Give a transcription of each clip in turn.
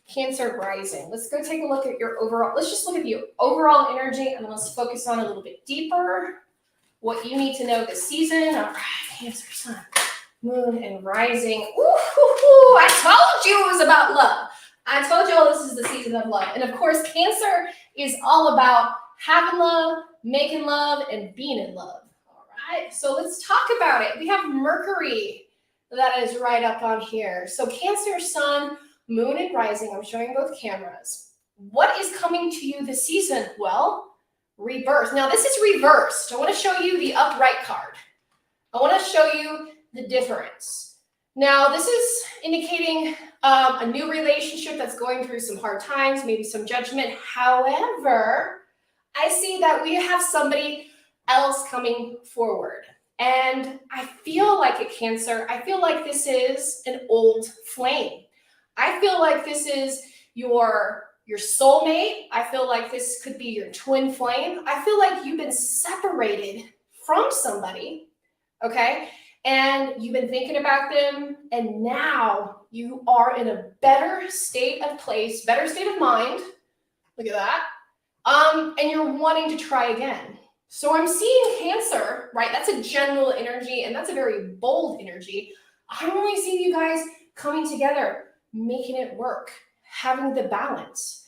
Cancer rising. Let's go take a look at your overall. Let's just look at the overall energy and let's focus on a little bit deeper what you need to know this season. All right, Cancer, Sun, Moon, and Rising. Ooh, I told you it was about love. I told you all this is the season of love. And of course, Cancer is all about having love, making love, and being in love. All right, so let's talk about it. We have Mercury that is right up on here. So Cancer, Sun, Moon, and Rising. I'm showing both cameras. What is coming to you this season? Well, rebirth. Now, this is reversed. I want to show you the upright card. I want to show you the difference. Now, this is indicating a new relationship that's going through some hard times, maybe some judgment. However, I see that we have somebody else coming forward. And I feel like a Cancer, I feel like this is an old flame. I feel like this is your soulmate. I feel like this could be your twin flame. I feel like you've been separated from somebody, okay? And you've been thinking about them, and now you are in a better state of place, better state of mind. Look at that. And you're wanting to try again. So I'm seeing Cancer, right? That's a general energy, and that's a very bold energy. I'm only seeing you guys coming together, making it work, having the balance,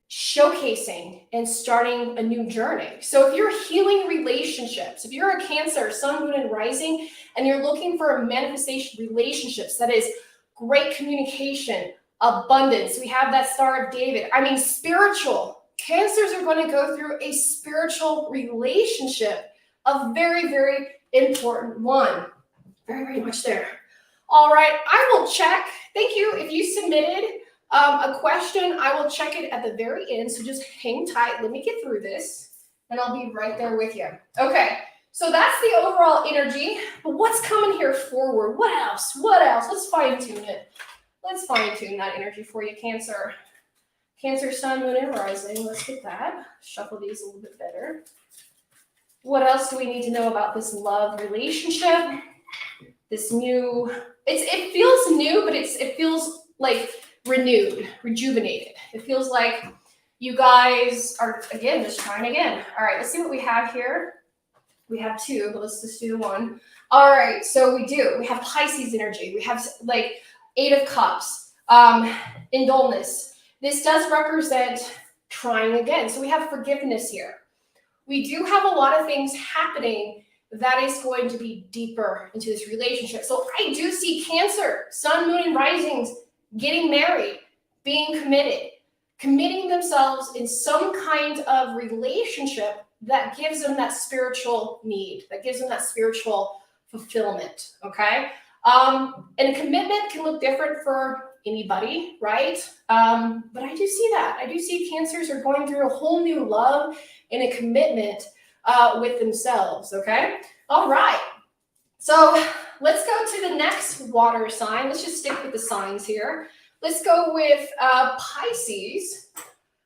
showcasing and starting a new journey. So if you're healing relationships, if you're a Cancer, Sun, Moon, and Rising, and you're looking for a manifestation relationships, that is great communication, abundance. We have that Star of David. I mean, spiritual. Cancers are going to go through a spiritual relationship, a very, very important one. Very, very much there. All right, I will check. Thank you. If you submitted a question, I will check it at the very end. So just hang tight. Let me get through this, and I'll be right there with you. Okay, so that's the overall energy. But what's coming here forward? What else? What else? Let's fine tune it. Let's fine tune that energy for you, Cancer. Cancer, Sun, Moon, and Rising. Let's get that. Shuffle these a little bit better. What else do we need to know about this love relationship? This new, it feels new, but it feels like renewed, rejuvenated. It feels like you guys are, again, just trying again. All right, let's see what we have here. We have two, but let's just do the one. All right, so we have Pisces energy. We have like Eight of Cups, in dullness. This does represent trying again. So we have forgiveness here. We do have a lot of things happening that is going to be deeper into this relationship. So I do see Cancer, Sun, Moon, and Risings getting married, being committed, committing themselves in some kind of relationship that gives them that spiritual need, that gives them that spiritual fulfillment, okay? And a commitment can look different for anybody, right? But I do see that. I do see Cancers are going through a whole new love and a commitment with themselves, okay? All right. So let's go to the next water sign. Let's just stick with the signs here. Let's go with Pisces.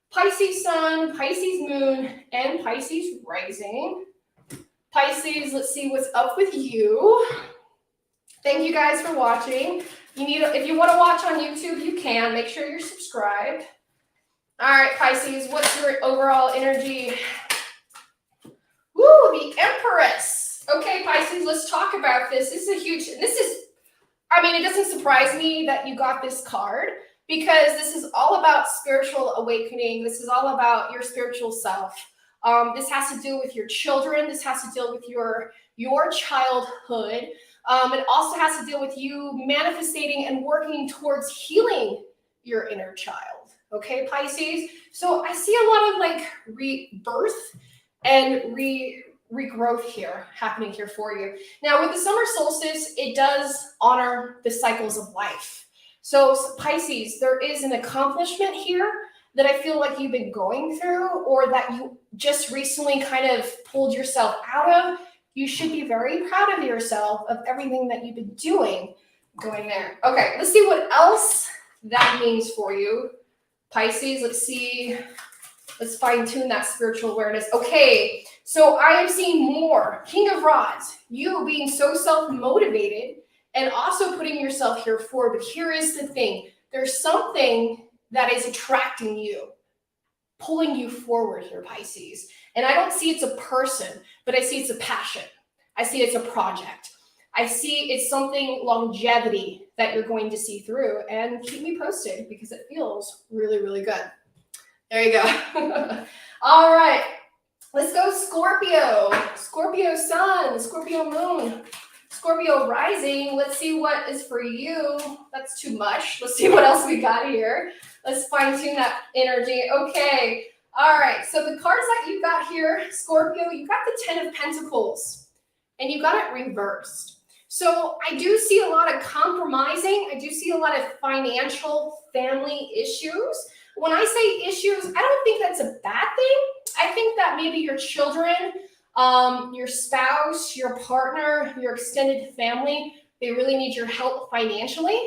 Pisces Sun, Pisces Moon, and Pisces Rising. Pisces, let's see what's up with you. Thank you guys for watching. If you want to watch on YouTube, you can. Make sure you're subscribed. All right, Pisces, what's your overall energy? Woo, the Empress. Okay, Pisces, let's talk about this. This is a huge, it doesn't surprise me that you got this card because this is all about spiritual awakening. This is all about your spiritual self. This has to do with your children. This has to deal with your childhood. It also has to deal with you manifesting and working towards healing your inner child. Okay, Pisces? So I see a lot of like rebirth and regrowth here happening here for you. Now with the summer solstice, it does honor the cycles of life. So Pisces, there is an accomplishment here that I feel like you've been going through or that you just recently kind of pulled yourself out of. You should be very proud of yourself, of everything that you've been doing going there. Okay, let's see what else that means for you. Pisces, let's see. Let's fine tune that spiritual awareness. Okay, so I am seeing more. King of Rods, you being so self-motivated and also putting yourself here forward. But here is the thing. There's something that is attracting you, pulling you forward here, Pisces. And I don't see it's a person, but I see it's a passion. I see it's a project. I see it's something longevity that you're going to see through, and keep me posted because it feels really, really good. There you go. All right. Let's go Scorpio. Scorpio sun, Scorpio moon, Scorpio rising. Let's see what is for you. That's too much. Let's see what else we got here. Let's fine tune that energy. Okay. All right. So the cards that you got here, Scorpio, you got the 10 of Pentacles and you got it reversed. So I do see a lot of compromising. I do see a lot of financial family issues. When I say issues, I don't think that's a bad thing. I think that maybe your children, your spouse, your partner, your extended family, they really need your help financially.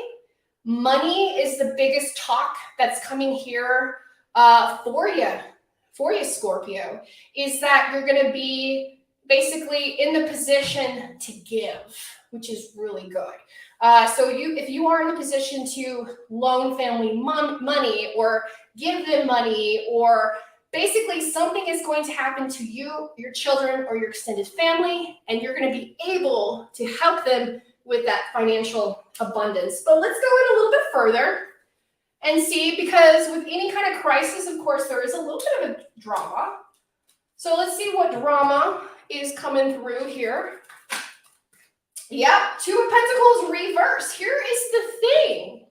Money is the biggest talk that's coming here for you, Scorpio, is that you're going to be basically in the position to give, which is really good. So if you are in the position to loan family money or give them money, or basically something is going to happen to you, your children, or your extended family, and you're going to be able to help them with that financial abundance. But let's go in a little bit further and see, because with any kind of crisis, of course, there is a little bit of a drama. So let's see what drama is coming through here. Yep, 2 of Pentacles reverse. Here is the thing.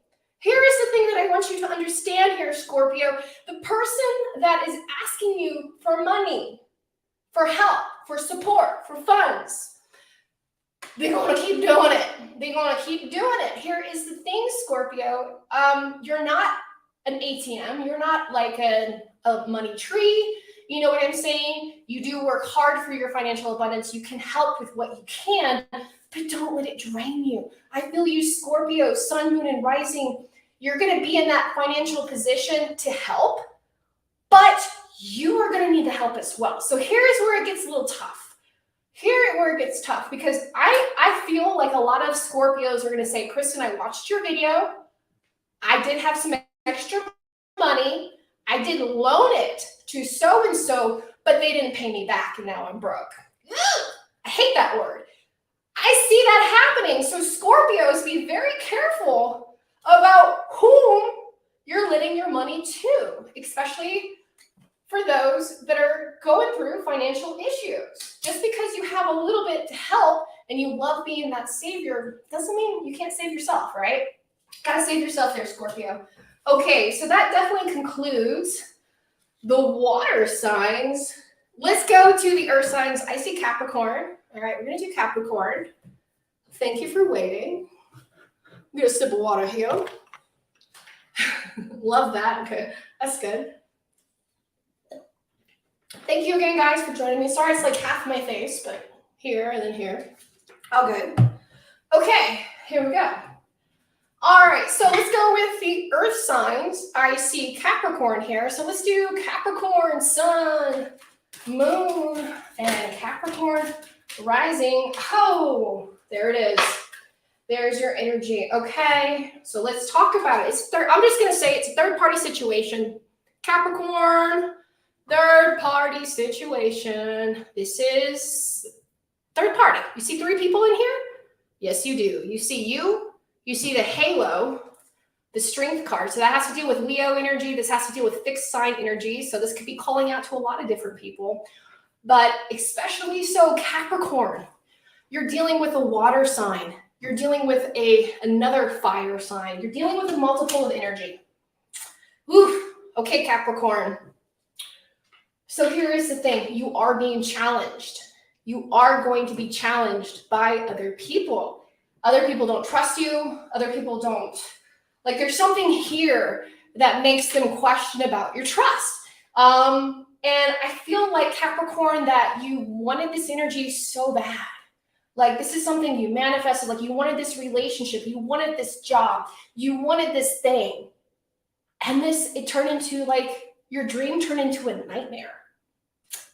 Here is the thing that I want you to understand here, Scorpio. The person that is asking you for money, for help, for support, for funds, they're going to keep doing it. They're going to keep doing it. Here is the thing, Scorpio. You're not an ATM. You're not like a money tree. You know what I'm saying? You do work hard for your financial abundance. You can help with what you can, but don't let it drain you. I feel you, Scorpio, sun, moon, and rising. You're going to be in that financial position to help, but you are going to need the help as well. So here's where it gets a little tough. Here where it gets tough, because I feel like a lot of Scorpios are going to say, Kristen, I watched your video. I did have some extra money. I did loan it to so-and-so, but they didn't pay me back, and now I'm broke. Ugh, I hate that word. I see that happening. So Scorpios, be very careful about whom you're lending your money to, especially for those that are going through financial issues. Just because you have a little bit to help and you love being that savior doesn't mean you can't save yourself, right? Gotta save yourself there, Scorpio. Okay, so that definitely concludes the water signs. Let's go to the earth signs. I see Capricorn. All right, we're going to do Capricorn. Thank you for waiting. I'm going to sip of water here. Love that. Okay, that's good. Thank you again, guys, for joining me. Sorry, it's like half my face, but here and then here. All good. Okay, here we go. All right, so let's go with the earth signs. I see Capricorn here. So let's do Capricorn, sun, moon, and Capricorn rising. Oh, there it is. There's your energy. Okay, so let's talk about it. I'm just going to say it's a third-party situation. Capricorn, third-party situation. This is third party. You see 3 people in here? Yes, you do. You see you. You see the halo, the strength card. So that has to do with Leo energy. This has to do with fixed sign energy. So this could be calling out to a lot of different people. But especially so Capricorn, you're dealing with a water sign. You're dealing with another fire sign. You're dealing with a multiple of energy. Oof. Okay, Capricorn. So here is the thing. You are being challenged. You are going to be challenged by other people. Other people don't trust you. Other people don't. Like there's something here that makes them question about your trust. And I feel like Capricorn that you wanted this energy so bad. Like this is something you manifested. Like you wanted this relationship. You wanted this job. You wanted this thing. And it turned into like your dream turned into a nightmare.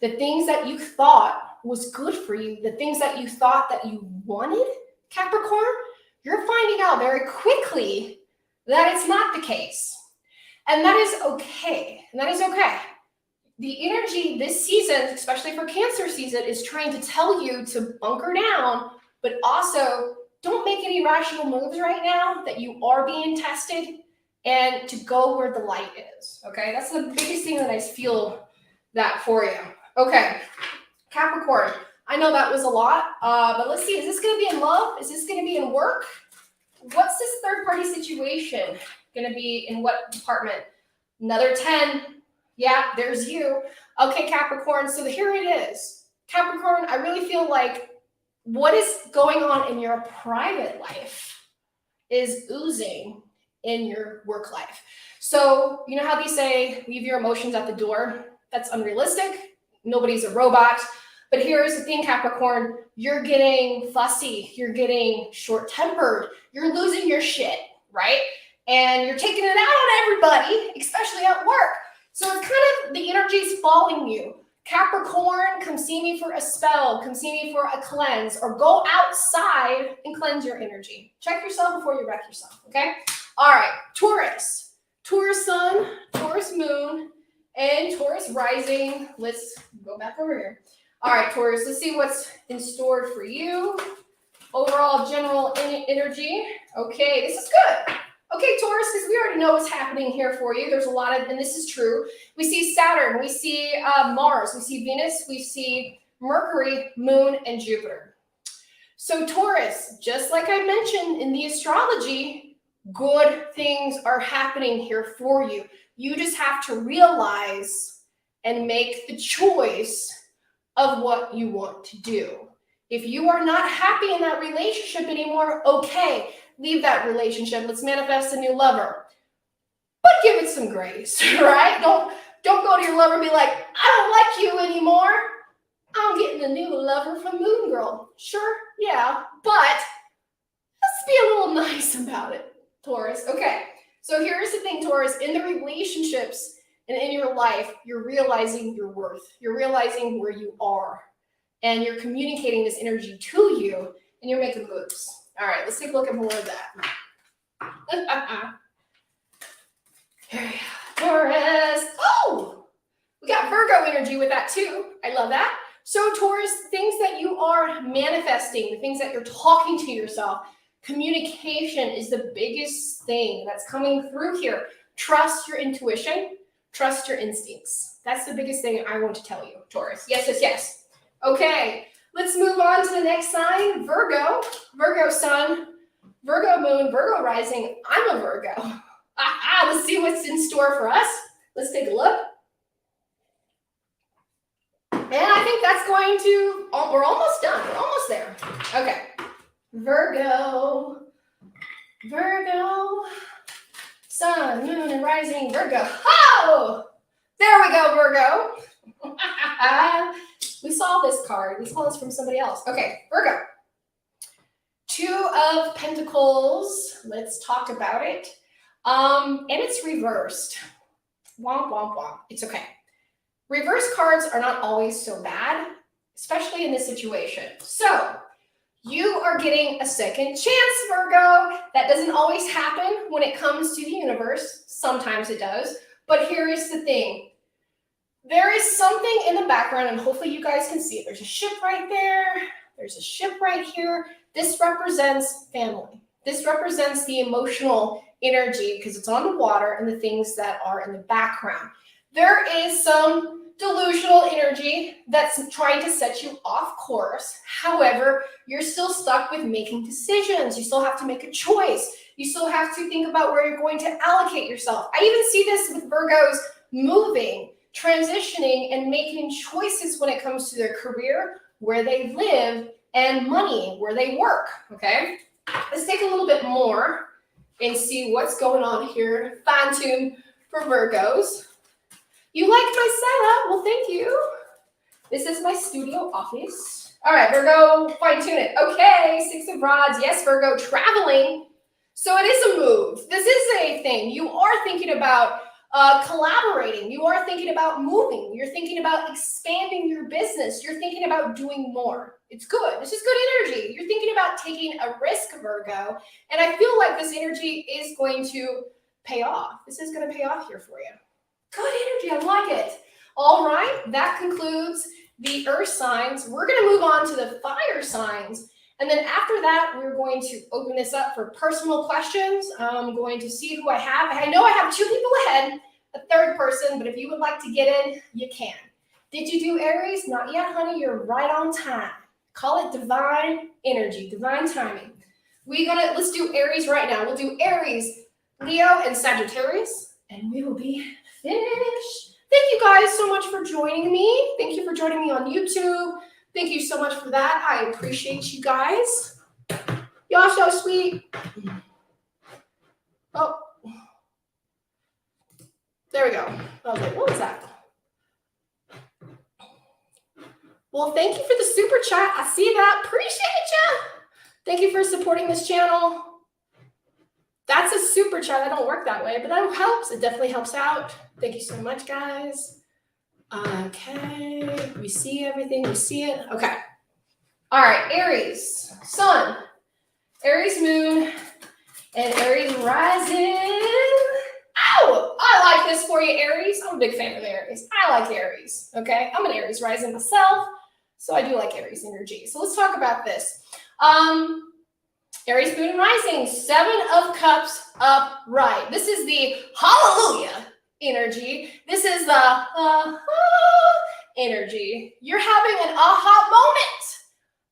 The things that you thought was good for you, the things that you thought that you wanted, Capricorn, you're finding out very quickly that it's not the case. And that is okay. And that is okay. The energy this season, especially for Cancer season, is trying to tell you to bunker down, but also don't make any rational moves right now, that you are being tested, and to go where the light is. Okay, that's the biggest thing that I feel that for you. Okay, Capricorn, I know that was a lot, but let's see, is this going to be in love? Is this going to be in work? What's this third party situation going to be in what department? Another 10. Yeah, there's you. Okay, Capricorn, so here it is. Capricorn, I really feel like what is going on in your private life is oozing in your work life. So, you know how they say, leave your emotions at the door? That's unrealistic. Nobody's a robot. But here's the thing, Capricorn, you're getting fussy. You're getting short-tempered. You're losing your shit, right? And you're taking it out on everybody, especially at work. So it's kind of, the energy's following you. Capricorn, come see me for a spell, come see me for a cleanse, or go outside and cleanse your energy. Check yourself before you wreck yourself, okay? All right, Taurus. Taurus sun, Taurus moon, and Taurus rising. Let's go back over here. All right, Taurus, let's see what's in store for you. Overall general energy. Okay, this is good. Okay, Taurus, because we already know what's happening here for you. There's a lot of, and this is true. We see Saturn, we see Mars, we see Venus, we see Mercury, Moon, and Jupiter. So Taurus, just like I mentioned in the astrology, good things are happening here for you. You just have to realize and make the choice of what you want to do. If you are not happy in that relationship anymore, okay, leave that relationship. Let's manifest a new lover. But give it some grace, right? Don't go to your lover and be like, I don't like you anymore. I'm getting a new lover from Moon Girl. Sure, yeah, but let's be a little nice about it, Taurus. Okay, so here's the thing, Taurus. In the relationships and in your life, you're realizing your worth. You're realizing where you are. And you're communicating this energy to you, and you're making moves. All right, let's take a look at more of that. Taurus. Oh, we got Virgo energy with that too. I love that. So Taurus, things that you are manifesting, the things that you're talking to yourself, communication is the biggest thing that's coming through here. Trust your intuition. Trust your instincts. That's the biggest thing I want to tell you, Taurus. Yes, yes, yes. Okay, let's move on to the next sign, Virgo. Virgo sun, Virgo moon, Virgo rising. I'm a Virgo. Let's see what's in store for us. Let's take a look. And I think that's going to, we're almost done. We're almost there. Okay, Virgo, Virgo, sun, moon, and rising, Virgo. Oh, there we go, Virgo. We saw this card. We saw this from somebody else. Okay, Virgo. 2 of Pentacles. Let's talk about it. And it's reversed. Womp, womp, womp. It's okay. Reverse cards are not always so bad, especially in this situation. So, you are getting a second chance, Virgo. That doesn't always happen when it comes to the universe. Sometimes it does. But here is the thing. There is something in the background, and hopefully you guys can see it. There's a ship right there. There's a ship right here. This represents family. This represents the emotional energy because it's on the water and the things that are in the background. There is some delusional energy that's trying to set you off course. However, you're still stuck with making decisions. You still have to make a choice. You still have to think about where you're going to allocate yourself. I even see this with Virgos moving, transitioning, and making choices when it comes to their career, where they live, and money, where they work, okay? Let's take a little bit more and see what's going on here. Fine tune for Virgos. You like my setup? Well, thank you. This is my studio office. All right, Virgo, fine tune it. Okay, 6 of Rods. Yes, Virgo, traveling. So it is a move. This is a thing. You are thinking about Collaborating. You are thinking about moving. You're thinking about expanding your business. You're thinking about doing more. It's good. This is good energy. You're thinking about taking a risk, Virgo. And I feel like this energy is going to pay off. This is going to pay off here for you. Good energy. I like it. All right. That concludes the earth signs. We're going to move on to the fire signs. And then after that, we're going to open this up for personal questions. I'm going to see who I have. I know I have 2 people ahead, a third person, but if you would like to get in, you can. Did you do Aries? Not yet, honey. You're right on time. Call it divine energy, divine timing. Let's do Aries right now. We'll do Aries, Leo, and Sagittarius, and we will be finished. Thank you guys so much for joining me. Thank you for joining me on YouTube. Thank you so much for that. I appreciate you guys. Y'all so sweet. Oh, there we go. I was like, what was that? Well, thank you for the super chat. I see that. Appreciate you. Thank you for supporting this channel. That's a super chat. I don't work that way, but that helps. It definitely helps out. Thank you so much, guys. Okay, we see everything, we see it. Okay. All right, Aries, Sun, Aries Moon, and Aries Rising. Ow! I like this for you, Aries. I'm a big fan of Aries. I like Aries, okay? I'm an Aries Rising myself, so I do like Aries energy. So let's talk about this. Aries Moon and Rising, 7 of Cups upright. This is the hallelujah energy. This is the energy. You're having an aha moment.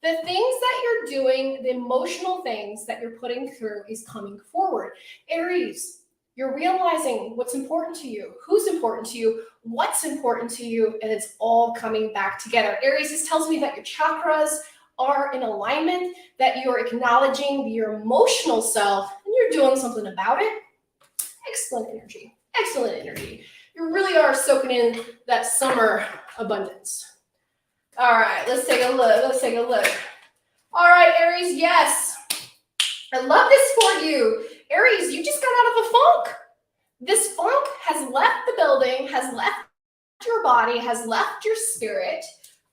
The things that you're doing, the emotional things that you're putting through is coming forward. Aries, you're realizing what's important to you, who's important to you, what's important to you, and it's all coming back together. Aries, this tells me that your chakras are in alignment, that you're acknowledging your emotional self, and you're doing something about it. Excellent energy. Excellent energy. You really are soaking in that summer abundance. All right, let's take a look. Let's take a look. All right, Aries, yes. I love this for you. Aries, you just got out of a funk. This funk has left the building, has left your body, has left your spirit.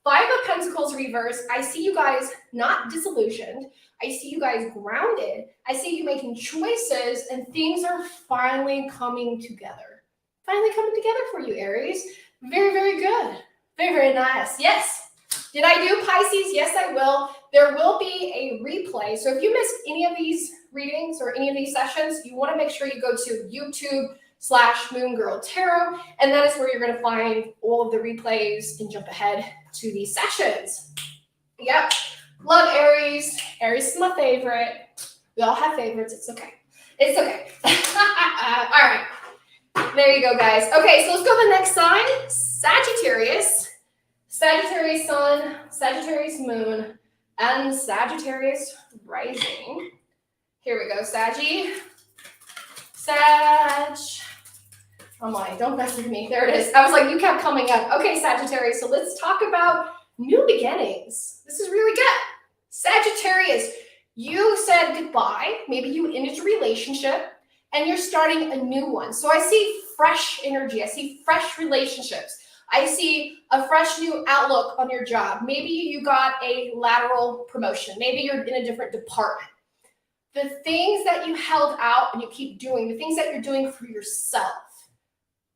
5 of Pentacles reverse. I see you guys not disillusioned. I see you guys grounded. I see you making choices, and things are finally coming together. Finally coming together for you, Aries. Very, very good. Very, very nice. Yes. Did I do Pisces? Yes, I will. There will be a replay. So if you missed any of these readings or any of these sessions, you want to make sure you go to YouTube/Moon Girl Tarot, and that is where you're going to find all of the replays and jump ahead to these sessions. Yep. Love Aries. Aries is my favorite. We all have favorites. It's okay. It's okay. All right. There you go, guys. Okay, so let's go to the next sign. Sagittarius. Sagittarius Sun, Sagittarius Moon, and Sagittarius Rising. Here we go, Saggy. Sag. Oh my, don't mess with me. There it is. I was like, you kept coming up. Okay, Sagittarius. So let's talk about new beginnings. This is really good. Sagittarius, you said goodbye. Maybe you ended a relationship and you're starting a new one. So I see fresh energy. I see fresh relationships. I see a fresh new outlook on your job. Maybe you got a lateral promotion. Maybe you're in a different department. The things that you held out and you keep doing, the things that you're doing for yourself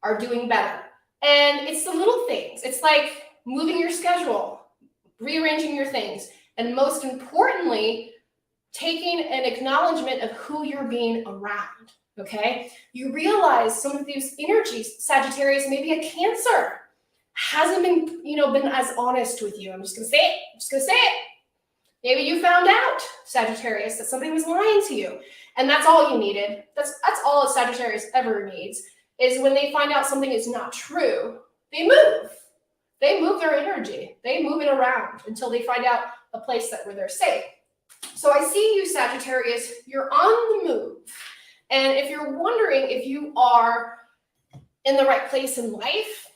are doing better. And it's the little things. It's like moving your schedule, rearranging your things, and most importantly, taking an acknowledgement of who you're being around, okay? You realize some of these energies, Sagittarius, maybe a Cancer, hasn't been as honest with you. I'm just gonna say it. Maybe you found out, Sagittarius, that somebody was lying to you, and that's all you needed. That's all a Sagittarius ever needs, is when they find out something is not true, they move. They move their energy. They move it around until they find out a place where they're safe. So I see you, Sagittarius, you're on the move. And if you're wondering if you are in the right place in life,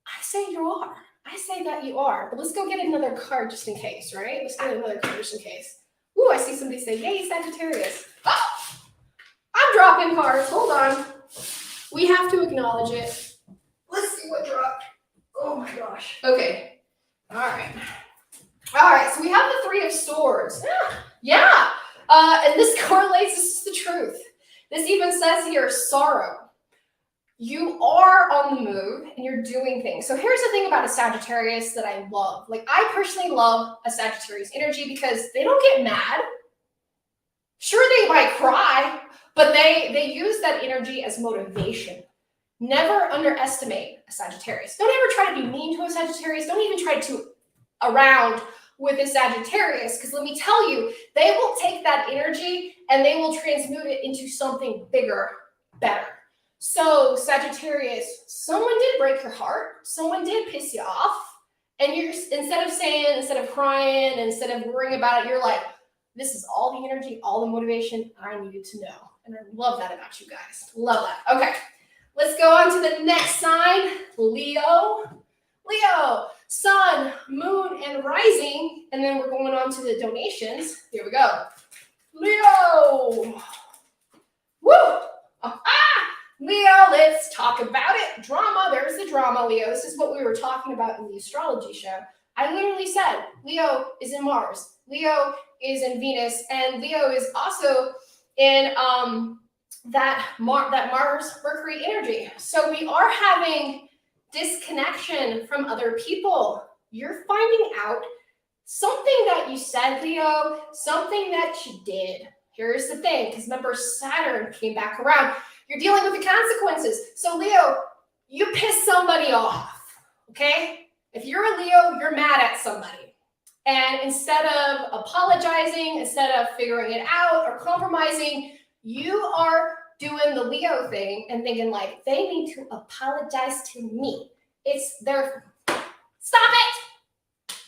I say you are. I say that you are. But let's go get another card just in case, right? Let's get another card just in case. Ooh, I see somebody say, yay, Sagittarius. Oh, I'm dropping cards. Hold on. We have to acknowledge it. Let's see what dropped. Oh my gosh. Okay. All right. All right. So we have the Three of Swords. Yeah. And this correlates. This is the truth. This even says here, sorrow. You are on the move and you're doing things. So here's the thing about a Sagittarius that I love. Like, I personally love a Sagittarius energy because they don't get mad. Sure, they might cry, but they use that energy as motivation. Never underestimate a Sagittarius. Don't ever try to be mean to a Sagittarius. Don't even try to around with a Sagittarius, because let me tell you, they will take that energy and they will transmute it into something bigger, better. So Sagittarius, someone did break your heart. Someone did piss you off. And you're, instead of crying, instead of worrying about it, you're like, this is all the energy, all the motivation I needed to know. And I love that about you guys. Love that. Okay, let's go on to the next sign, Leo. Leo, sun, moon, and rising. And then we're going on to the donations. Here we go. Leo. Woo! Leo, let's talk about it. Drama, there's the drama, Leo. This is what we were talking about in the astrology show. I literally said Leo is in Mars, Leo is in Venus, and Leo is also in that Mars-Mercury energy. So we are having disconnection from other people. You're finding out something that you said, Leo, something that you did. Here's the thing, because remember, Saturn came back around. You're dealing with the consequences. So Leo, you pissed somebody off, okay? If you're a Leo, you're mad at somebody. And instead of apologizing, instead of figuring it out or compromising, you are doing the Leo thing and thinking like, they need to apologize to me. It's their, stop it.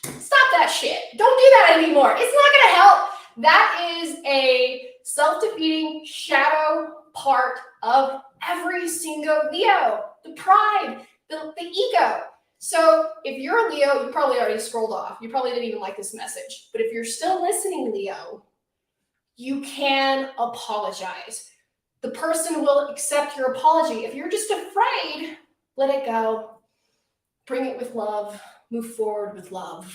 Stop that shit. Don't do that anymore. It's not gonna help. That is a self-defeating shadow part of every single Leo, the pride, the ego. So if you're a Leo, you probably already scrolled off. You probably didn't even like this message. But if you're still listening, Leo, you can apologize. The person will accept your apology. If you're just afraid, let it go. Bring it with love. Move forward with love.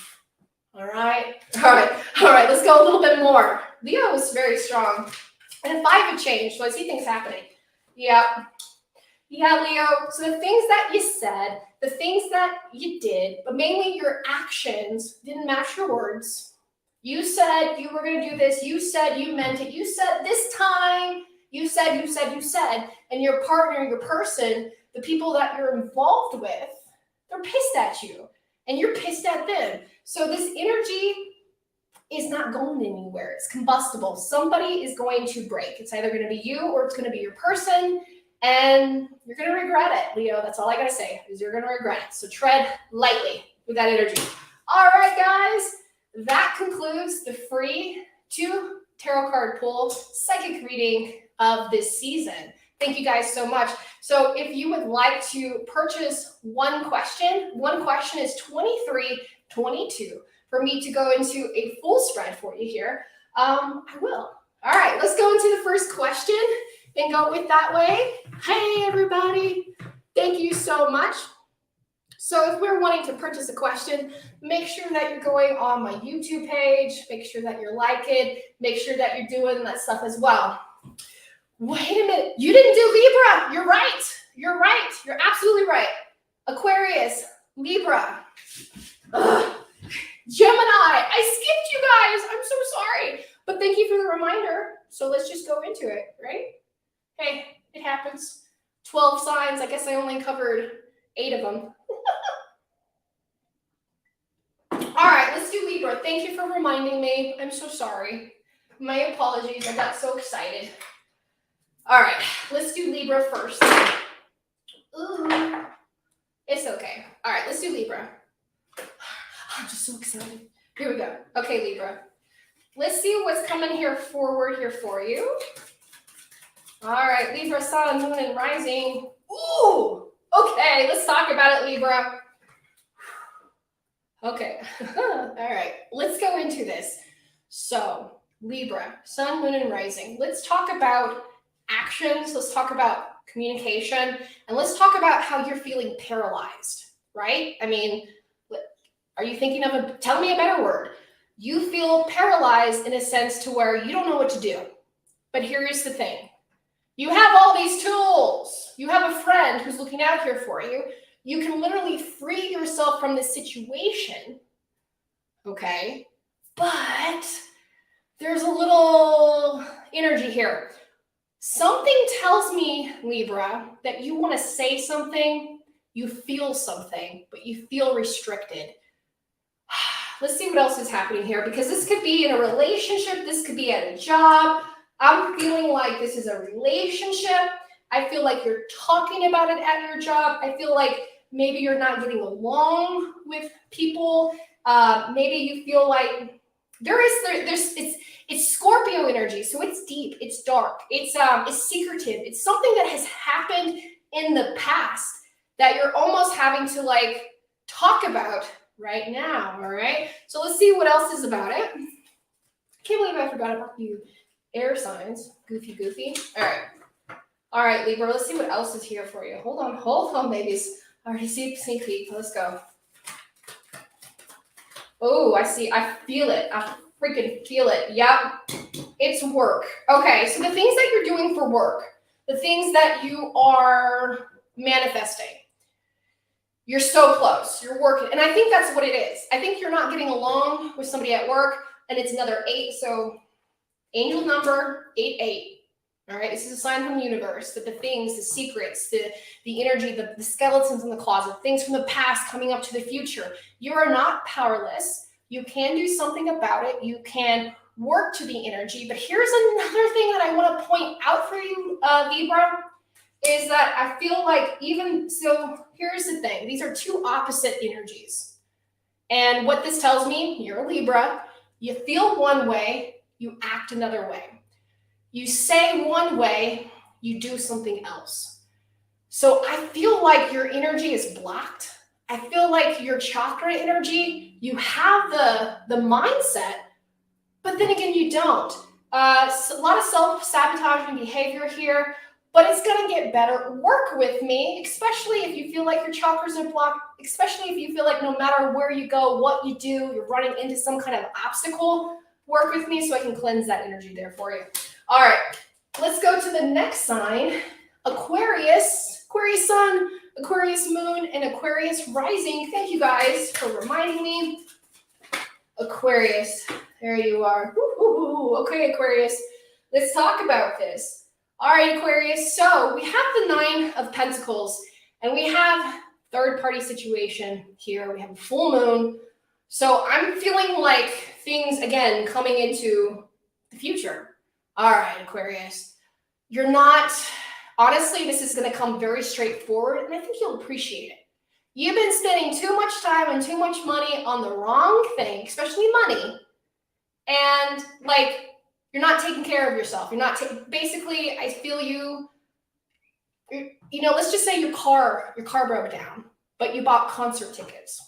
All right? All right. Let's go a little bit more. Leo is very strong. And 5 of change, so I see things happening. Yeah, Leo. So the things that you said, the things that you did, but mainly your actions didn't match your words. You said you were going to do this. You said you meant it. You said this time. You said. And your partner, your person, the people that you're involved with, they're pissed at you. And you're pissed at them. So this energy is not going anywhere. It's combustible. Somebody is going to break. It's either going to be you or it's going to be your person, and you're going to regret it, Leo. That's all I got to say, is you're going to regret it. So tread lightly with that energy. All right, guys, that concludes the free 2 tarot card pull psychic reading of this season. Thank you guys so much. So if you would like to purchase one question is $23.22. For me to go into a full spread for you here, I will. All right, let's go into the first question and go with that way. Hey, everybody. Thank you so much. So if we're wanting to purchase a question, make sure that you're going on my YouTube page. Make sure that you're liking. Make sure that you're doing that stuff as well. Wait a minute. You didn't do Libra. You're right. You're right. You're absolutely right. Aquarius, Libra. Ugh. Gemini, I skipped you guys. I'm so sorry. But thank you for the reminder. So let's just go into it, right? Hey, it happens. 12 signs. I guess I only covered 8 of them. All right, let's do Libra. Thank you for reminding me. I'm so sorry. My apologies. I got so excited. All right, let's do Libra first. Ooh, it's okay. All right, let's do Libra. I'm just so excited. Here we go. Okay, Libra. Let's see what's coming here forward here for you. All right, Libra, sun, moon, and rising. Ooh, okay, let's talk about it, Libra. Okay, all right, let's go into this. So, Libra, sun, moon, and rising. Let's talk about actions. Let's talk about communication. And let's talk about how you're feeling paralyzed, right? I mean, are you thinking of tell me a better word. You feel paralyzed in a sense to where you don't know what to do. But here's the thing. You have all these tools. You have a friend who's looking out here for you. You can literally free yourself from this situation, okay? But there's a little energy here. Something tells me, Libra, that you want to say something, you feel something, but you feel restricted. Let's see what else is happening here, because this could be in a relationship, this could be at a job. I'm feeling like this is a relationship. I feel like you're talking about it at your job. I feel like maybe you're not getting along with people. Maybe you feel like it's Scorpio energy, so it's deep, it's dark, it's secretive. It's something that has happened in the past that you're almost having to like talk about right now. All right. So let's see what else is about it. Can't believe I forgot about you. Air signs, goofy. All right, Libra. Let's see what else is here for you. Hold on, babies. I already see a sneak peek. Let's go. Oh, I see. I feel it. I freaking feel it. Yep. It's work. Okay, so the things that you're doing for work, the things that you are manifesting, you're so close. You're working. And I think that's what it is. I think you're not getting along with somebody at work, and it's another 8. So angel number 88. All right, this is a sign from the universe that the things, the secrets, the energy, the skeletons in the closet, things from the past coming up to the future. You are not powerless. You can do something about it. You can work to the energy. But here's another thing that I want to point out for you, Libra, is that I feel like here's the thing. These are two opposite energies. And what this tells me, you're a Libra, you feel one way, you act another way. You say one way, you do something else. So I feel like your energy is blocked. I feel like your chakra energy, you have the mindset, but then again, you don't. A lot of self-sabotaging behavior here, but it's going to get better. Work with me, especially if you feel like your chakras are blocked, especially if you feel like no matter where you go, what you do, you're running into some kind of obstacle. Work with me so I can cleanse that energy there for you. All right, let's go to the next sign, Aquarius. Aquarius sun, Aquarius moon, and Aquarius rising. Thank you guys for reminding me. Aquarius, there you are. Woo-hoo-hoo. Okay, Aquarius, let's talk about this. All right, Aquarius, so we have the 9 of Pentacles, and we have third-party situation here. We have a full moon. So I'm feeling like things, again, coming into the future. All right, Aquarius, you're not, honestly, this is going to come very straightforward, and I think you'll appreciate it. You've been spending too much time and too much money on the wrong thing, especially money, and like, you're not taking care of yourself. You're not basically, I feel let's just say your car broke down, but you bought concert tickets.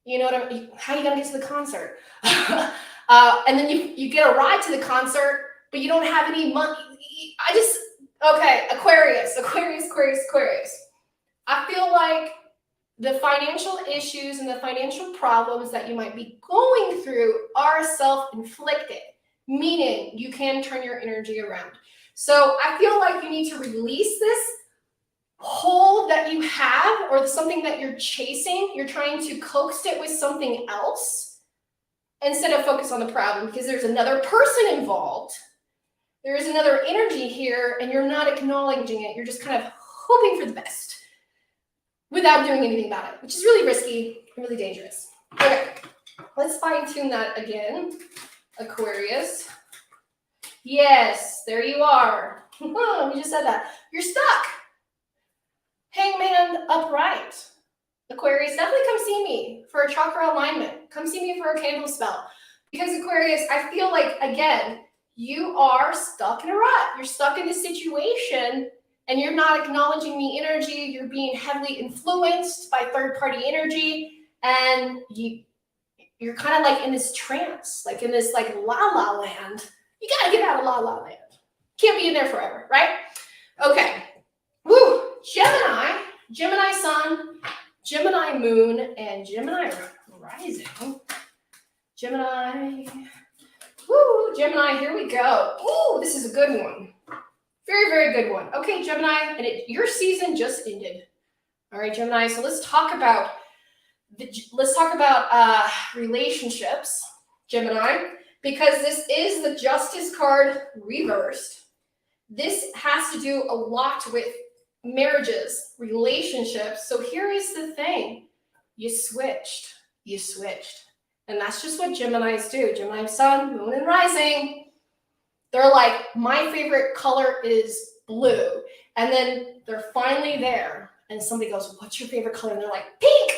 You know what I mean? How are you going to get to the concert? And then you get a ride to the concert, but you don't have any money. Okay, Aquarius. I feel like the financial issues and the financial problems that you might be going through are self-inflicted, meaning you can turn your energy around. So I feel like you need to release this hole that you have or something that you're chasing. You're trying to coax it with something else instead of focus on the problem, because there's another person involved. There is another energy here, and you're not acknowledging it. You're just kind of hoping for the best without doing anything about it, which is really risky and really dangerous. Okay, let's fine-tune that again, Aquarius. Yes, there you are. We just said that. You're stuck. Hangman upright. Aquarius, definitely come see me for a chakra alignment. Come see me for a candle spell. Because Aquarius, I feel like, again, you are stuck in a rut. You're stuck in this situation and you're not acknowledging the energy. You're being heavily influenced by third-party energy, and you're kind of like in this trance, like in this like la-la land. You got to get out of la-la land. Can't be in there forever, right? Okay. Gemini, Gemini sun, Gemini moon, and Gemini rising. Gemini. Woo, Gemini, here we go. Ooh, this is a good one. Very, very good one. Okay, Gemini, and your season just ended. All right, Gemini, so let's talk about relationships, Gemini, because this is the Justice card reversed. This has to do a lot with marriages, relationships. So here is the thing. You switched. And that's just what Geminis do. Gemini sun, moon, and rising. They're like, my favorite color is blue. And then they're finally there. And somebody goes, what's your favorite color? And they're like, pink.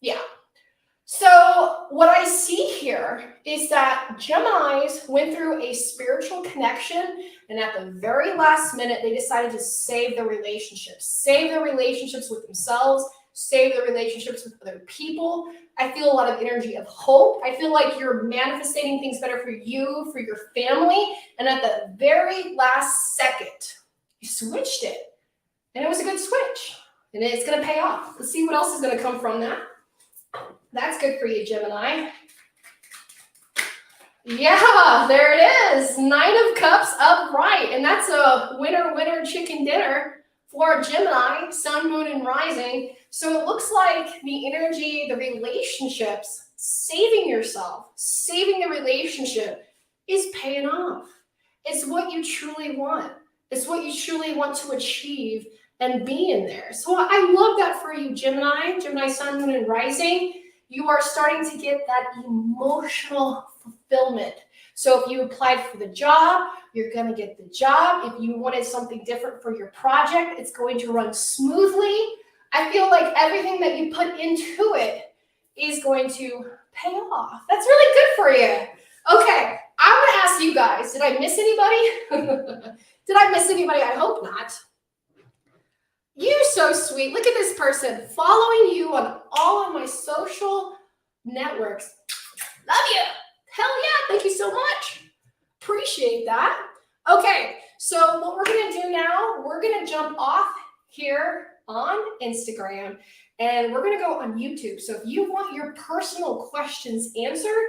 Yeah. So what I see here is that Geminis went through a spiritual connection, and at the very last minute, they decided to save their relationships with themselves, save their relationships with other people. I feel a lot of energy of hope. I feel like you're manifesting things better for you, for your family, and at the very last second, you switched it, and it was a good switch, and it's going to pay off. Let's see what else is going to come from that. That's good for you, Gemini. Yeah, there it is. 9 of Cups upright. And that's a winner chicken dinner for Gemini, sun, moon, and rising. So it looks like the energy, the relationships, saving yourself, saving the relationship is paying off. It's what you truly want. It's what you truly want to achieve and be in there. So I love that for you, Gemini, sun, moon, and rising. You are starting to get that emotional fulfillment. So if you applied for the job, you're going to get the job. If you wanted something different for your project, it's going to run smoothly. I feel like everything that you put into it is going to pay off. That's really good for you. Okay, I'm going to ask you guys, did I miss anybody? Did I miss anybody? I hope not. You're so sweet. Look at this person following you on all of my social networks. Love you. Hell yeah. Thank you so much. Appreciate that. Okay. So what we're going to do now, we're going to jump off here on Instagram and we're going to go on YouTube. So if you want your personal questions answered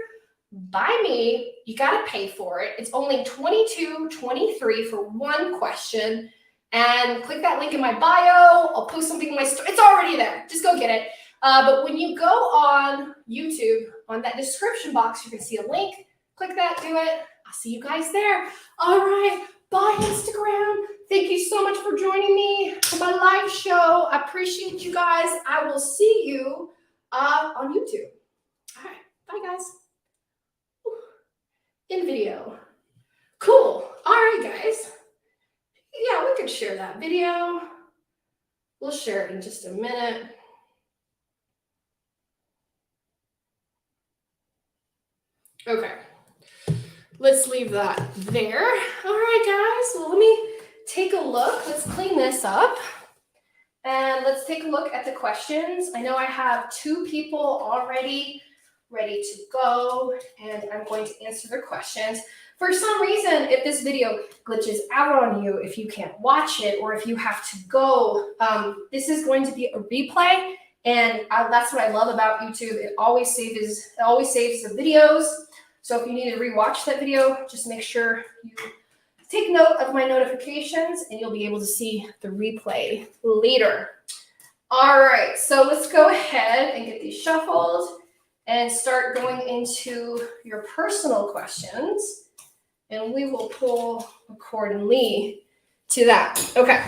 by me, you got to pay for it. It's only $22.23 for one question. And click that link in my bio. I'll post something in my story. It's already there. Just go get it. But when you go on YouTube, on that description box, you can see a link. Click that, do it. I'll see you guys there. All right. Bye, Instagram. Thank you so much for joining me for my live show. I appreciate you guys. I will see you on YouTube. All right. Bye, guys. In video. Cool. All right, guys. Yeah, we could share that video. We'll share it in just a minute. Okay, let's leave that there. All right, guys, well, let me take a look. Let's clean this up. And let's take a look at the questions. I know I have 2 people already ready to go, and I'm going to answer their questions. For some reason, if this video glitches out on you, if you can't watch it, or if you have to go, this is going to be a replay, and that's what I love about YouTube. It always saves the videos. So if you need to rewatch that video, just make sure you take note of my notifications, and you'll be able to see the replay later. All right, so let's go ahead and get these shuffled and start going into your personal questions. And we will pull accordingly to that. Okay.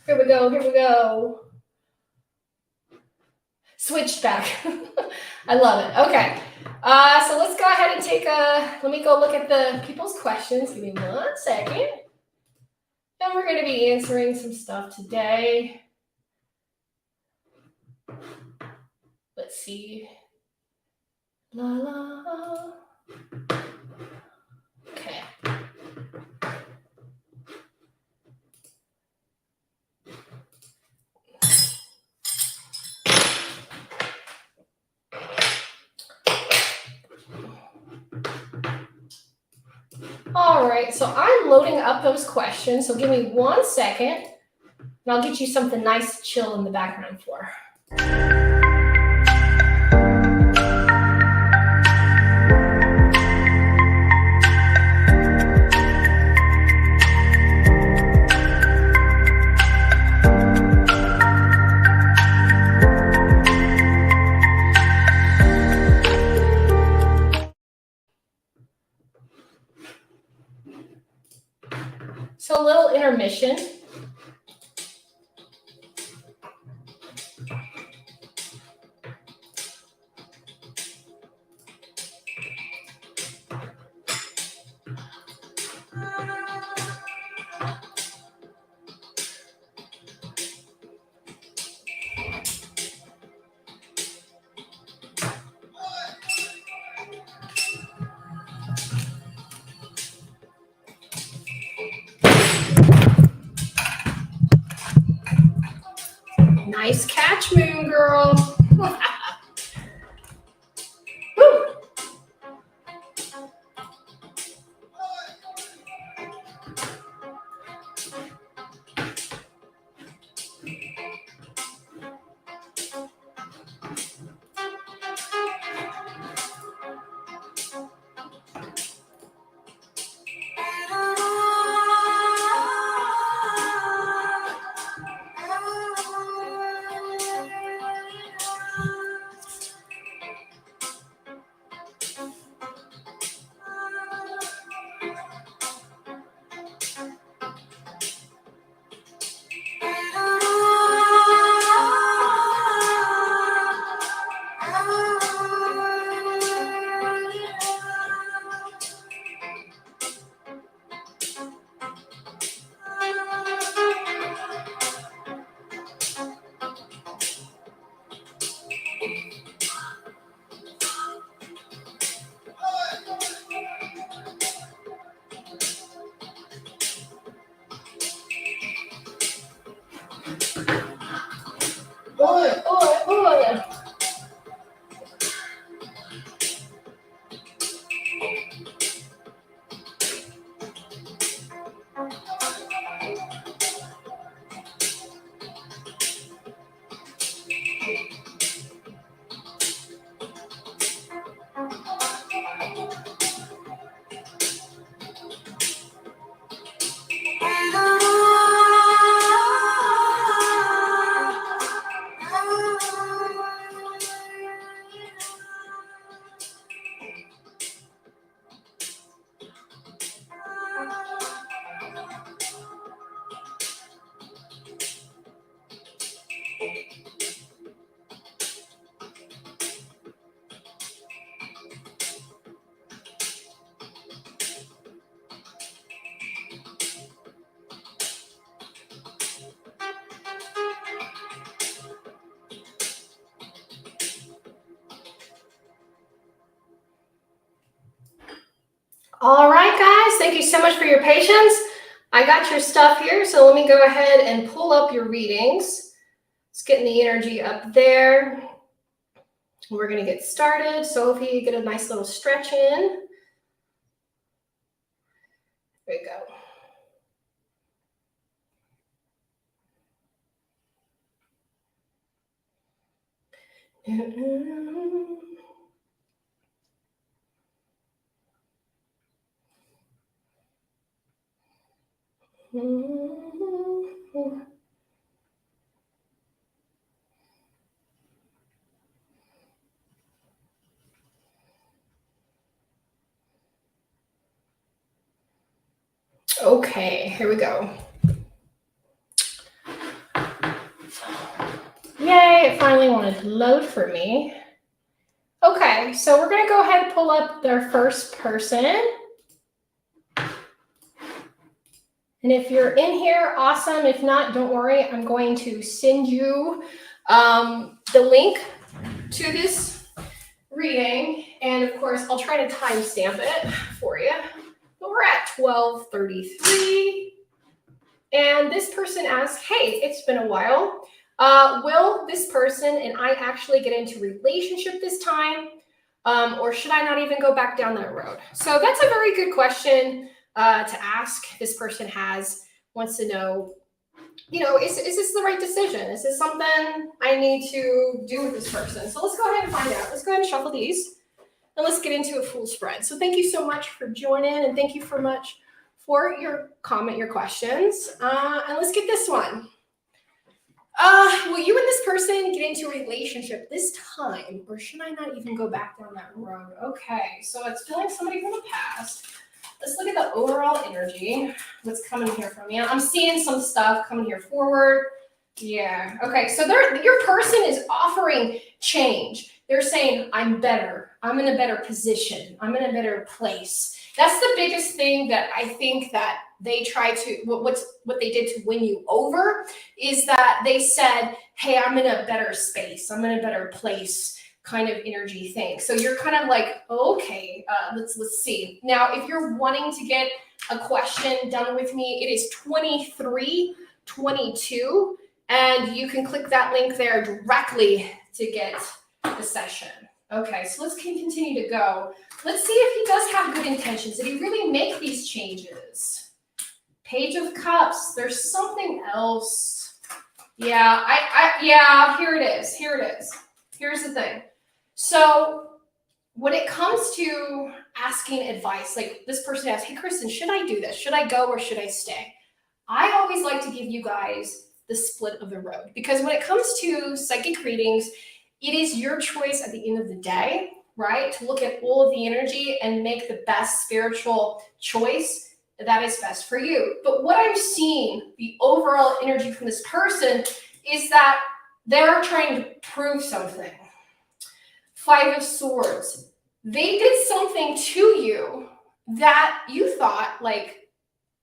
Here we go. Switched back. I love it. Okay. So let's go ahead and let me go look at the people's questions. Give me 1 second. And we're going to be answering some stuff today. Let's see. La la. Okay. All All right, so I'm loading up those questions. So give me 1 second, and I'll get you something nice to chill in the background for. So a little intermission. Nice catch, Moon Girl. Woo. Boy. All right, guys, thank you so much for your patience. I got your stuff here, so let me go ahead and pull up your readings. Let's get the energy up there. We're going to get started. Sophie, get a nice little stretch in. There we go. Okay, here we go. Yay, it finally wanted to load for me. Okay, so we're going to go ahead and pull up their first person. And if you're in here, awesome. If not, don't worry. I'm going to send you the link to this reading. And of course, I'll try to timestamp it for you. But we're at 12:33. And this person asks, hey, it's been a while. Will this person and I actually get into relationship this time? Or should I not even go back down that road? So that's a very good question. to ask. This person wants to know, is this the right decision? Is this something I need to do with this person? So let's go ahead and find out. Let's go ahead and shuffle these, and let's get into a full spread. So thank you so much for joining, and thank you so much for your comment, your questions. And let's get this one. Will you and this person get into a relationship this time, or should I not even go back down that road? Okay, so it's feeling somebody from the past. Let's look at the overall energy. What's coming here from you? I'm seeing some stuff coming here forward. Yeah. Okay. So your person is offering change. They're saying, I'm better. I'm in a better position. I'm in a better place. That's the biggest thing that I think that they try to, what they did to win you over is that they said, hey, I'm in a better space. I'm in a better place. Kind of energy thing. So you're kind of like, okay, let's see. Now, if you're wanting to get a question done with me, it is 2322, and you can click that link there directly to get the session. Okay, so let's continue to go. Let's see if he does have good intentions. Did he really make these changes? Page of Cups. There's something else. Yeah, here it is. Here's the thing. So when it comes to asking advice, like this person asks, hey, Kristen, should I do this? Should I go or should I stay? I always like to give you guys the split of the road, because when it comes to psychic readings, it is your choice at the end of the day, right? To look at all of the energy and make the best spiritual choice that is best for you. But what I'm seeing, the overall energy from this person, is that they're trying to prove something. Five of Swords. They did something to you that you thought, like,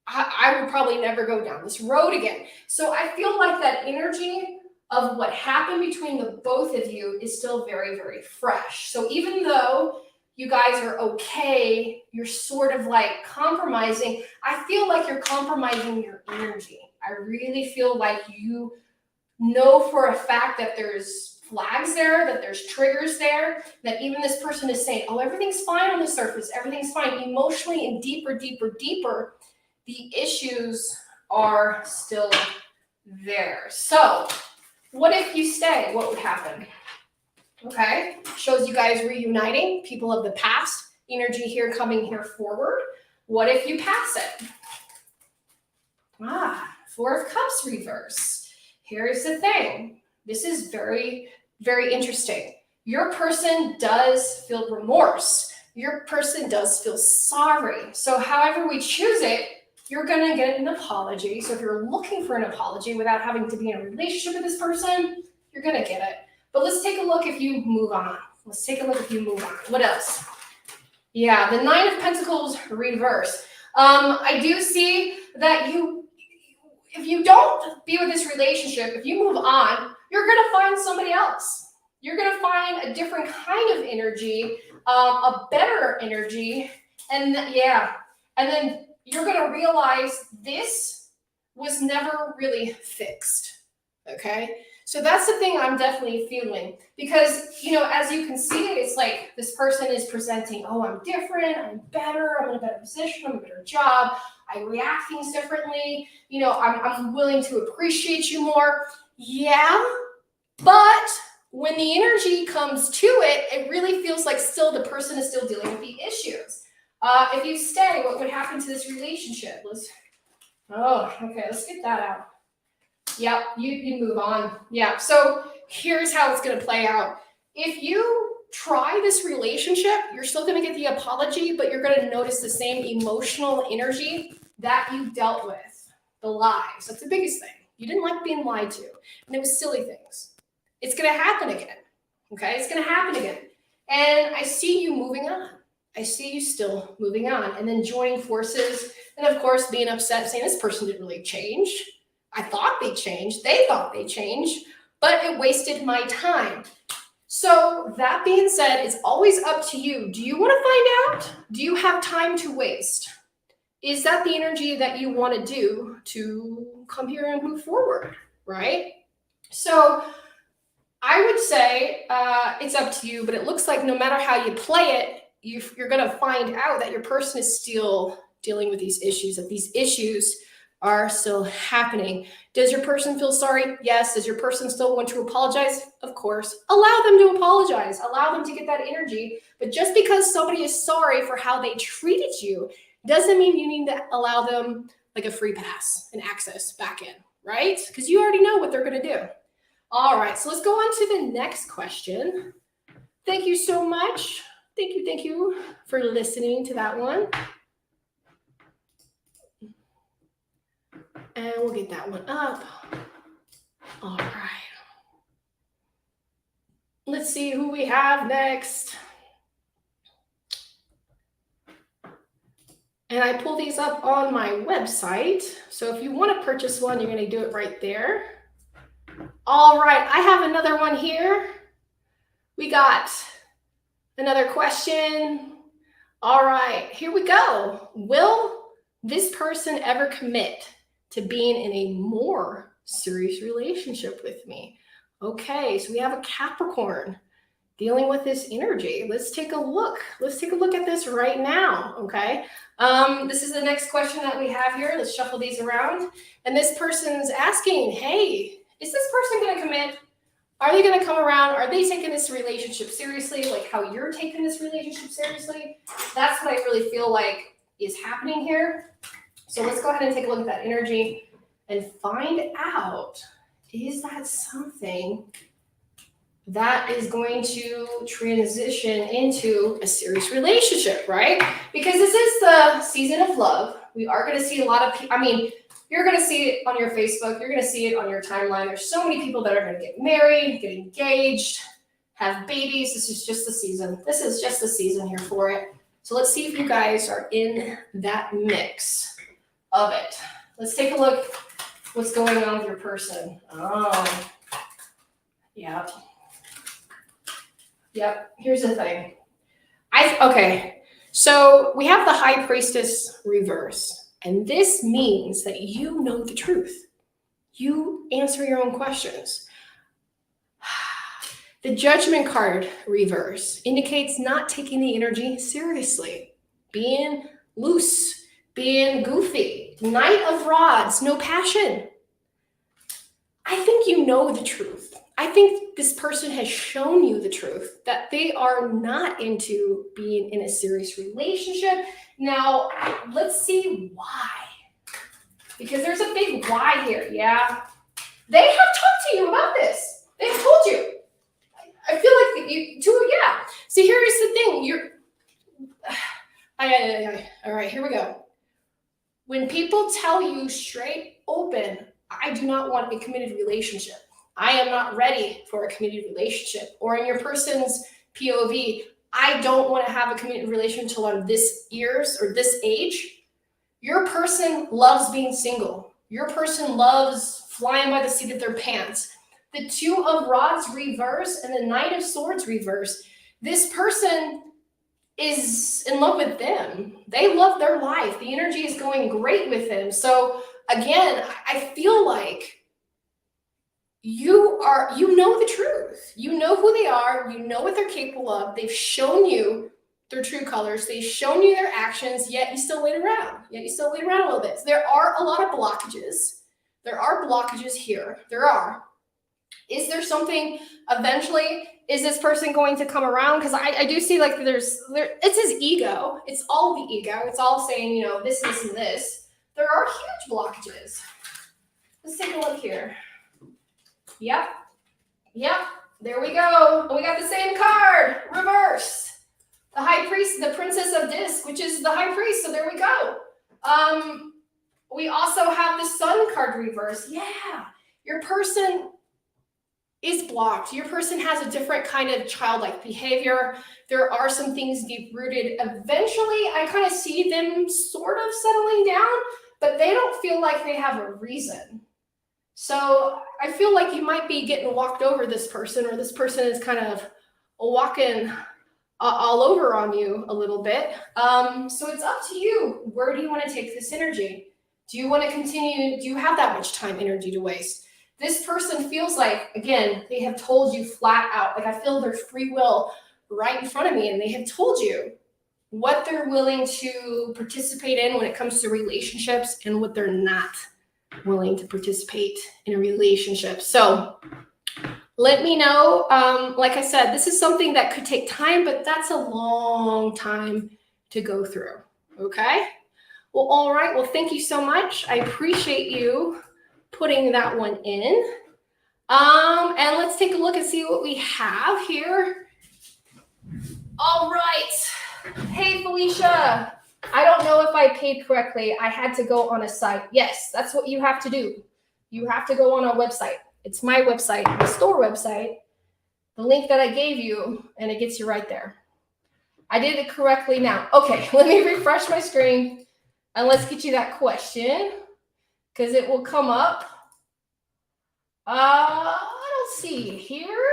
I would probably never go down this road again. So I feel like that energy of what happened between the both of you is still very, very fresh. So even though you guys are okay, you're sort of like compromising. I feel like you're compromising your energy. I really feel like you know for a fact that there's flags there, that there's triggers there, that even this person is saying, oh, everything's fine on the surface, everything's fine. Emotionally and deeper, the issues are still there. So what if you stay? What would happen? Okay, shows you guys reuniting, people of the past, energy here coming here forward. What if you pass it? Four of Cups reverse. Here's the thing. This is very, very interesting. Your person does feel remorse. Your person does feel sorry. So however we choose it, you're going to get an apology. So if you're looking for an apology without having to be in a relationship with this person, you're going to get it. But let's take a look if you move on. What else? Yeah, the Nine of Pentacles reverse. I do see that if you don't be with this relationship, if you move on, you're going to find somebody else. You're going to find a different kind of energy, a better energy. And then you're going to realize this was never really fixed. Okay. So that's the thing I'm definitely feeling, because, as you can see it, it's like this person is presenting, oh, I'm different, I'm better, I'm in a better position, I'm in a better job, I react things differently, I'm willing to appreciate you more. Yeah, but when the energy comes to it, it really feels like still the person is still dealing with the issues. If you stay, what would happen to this relationship? Let's get that out. Yep, you move on. Yeah, so here's how it's going to play out. If you try this relationship, you're still going to get the apology, but you're going to notice the same emotional energy that you dealt with, the lies. That's the biggest thing. You didn't like being lied to, and it was silly things. It's going to happen again, okay? It's going to happen again. And I see you moving on. I see you still moving on, and then joining forces, and of course being upset, saying this person didn't really change. I thought they changed. They thought they changed, but it wasted my time. So that being said, it's always up to you. Do you want to find out? Do you have time to waste? Is that the energy that you want to do to come here and move forward, right? So I would say it's up to you, but it looks like no matter how you play it, you're going to find out that your person is still dealing with these issues, that these issues are still happening. Does your person feel sorry? Yes. Does your person still want to apologize? Of course. Allow them to apologize. Allow them to get that energy. But just because somebody is sorry for how they treated you doesn't mean you need to allow them like a free pass and access back in, right? Because you already know what they're going to do. All right, so let's go on to the next question. Thank you so much. Thank you for listening to that one. And we'll get that one up. All right. Let's see who we have next. And I pull these up on my website. So if you want to purchase one, you're going to do it right there. All right, I have another one here. We got another question. All right, here we go. Will this person ever commit to being in a more serious relationship with me? Okay, so we have a Capricorn dealing with this energy. Let's take a look. Let's take a look at this right now, okay? This is the next question that we have here. Let's shuffle these around. And this person's asking, hey, is this person going to commit? Are they going to come around? Are they taking this relationship seriously, like how you're taking this relationship seriously? That's what I really feel like is happening here. So let's go ahead and take a look at that energy and find out, is that something that is going to transition into a serious relationship, right? Because this is the season of love. We are going to see a lot of people. I mean, you're going to see it on your Facebook. You're going to see it on your timeline. There's so many people that are going to get married, get engaged, have babies. This is just the season. This is just the season here for it. So let's see if you guys are in that mix of it. Let's take a look what's going on with your person. Oh, yeah. Yep, here's the thing. Okay, so we have the High Priestess reverse, and this means that you know the truth. You answer your own questions. The Judgment card reverse indicates not taking the energy seriously, being loose, being goofy. Knight of Rods, no passion. I think you know the truth. I think this person has shown you the truth, that they are not into being in a serious relationship. Now, let's see why. Because there's a big why here, yeah? They have talked to you about this. They've told you. I feel like you too, yeah. See, here's the thing. All right, here we go. When people tell you straight open, I do not want a committed relationship. I am not ready for a committed relationship. Or in your person's POV, I don't want to have a committed relationship until I'm this years or this age. Your person loves being single. Your person loves flying by the seat of their pants. The Two of Rods reverse and the Knight of Swords reverse. This person is in love with them. They love their life. The energy is going great with them. So again, I feel like you know the truth. You know who they are. You know what they're capable of. They've shown you their true colors. They've shown you their actions, yet you still wait around. A little bit. So there are a lot of blockages. There are blockages here. There are. Is there something eventually? Is this person going to come around? Because I do see like it's his ego. It's all the ego. It's all saying, this, and this. There are huge blockages. Let's take a look here. Yep. There we go. We got the same card, reverse. The High Priest, the Princess of Disc, which is the High Priest. So there we go. We also have the Sun card reverse. Yeah. Your person is blocked. Your person has a different kind of childlike behavior. There are some things deep-rooted. Eventually, I kind of see them sort of settling down, but they don't feel like they have a reason. So I feel like you might be getting walked over this person, or this person is kind of walking all over on you a little bit. So it's up to you. Where do you want to take this energy? Do you want to continue? Do you have that much time, energy to waste? This person feels like, again, they have told you flat out, like I feel their free will right in front of me, and they have told you, what they're willing to participate in when it comes to relationships and what they're not willing to participate in a relationship. So let me know. Like I said, this is something that could take time, but that's a long time to go through. Okay. Well, all right. Well, thank you so much. I appreciate you putting that one in. And let's take a look and see what we have here. All right. Hey, Felicia. I don't know if I paid correctly. I had to go on a site. Yes, that's what you have to do. You have to go on our website. It's my website, the store website, the link that I gave you, and it gets you right there. I did it correctly now. Okay, let me refresh my screen, and let's get you that question, because it will come up. I don't see it here.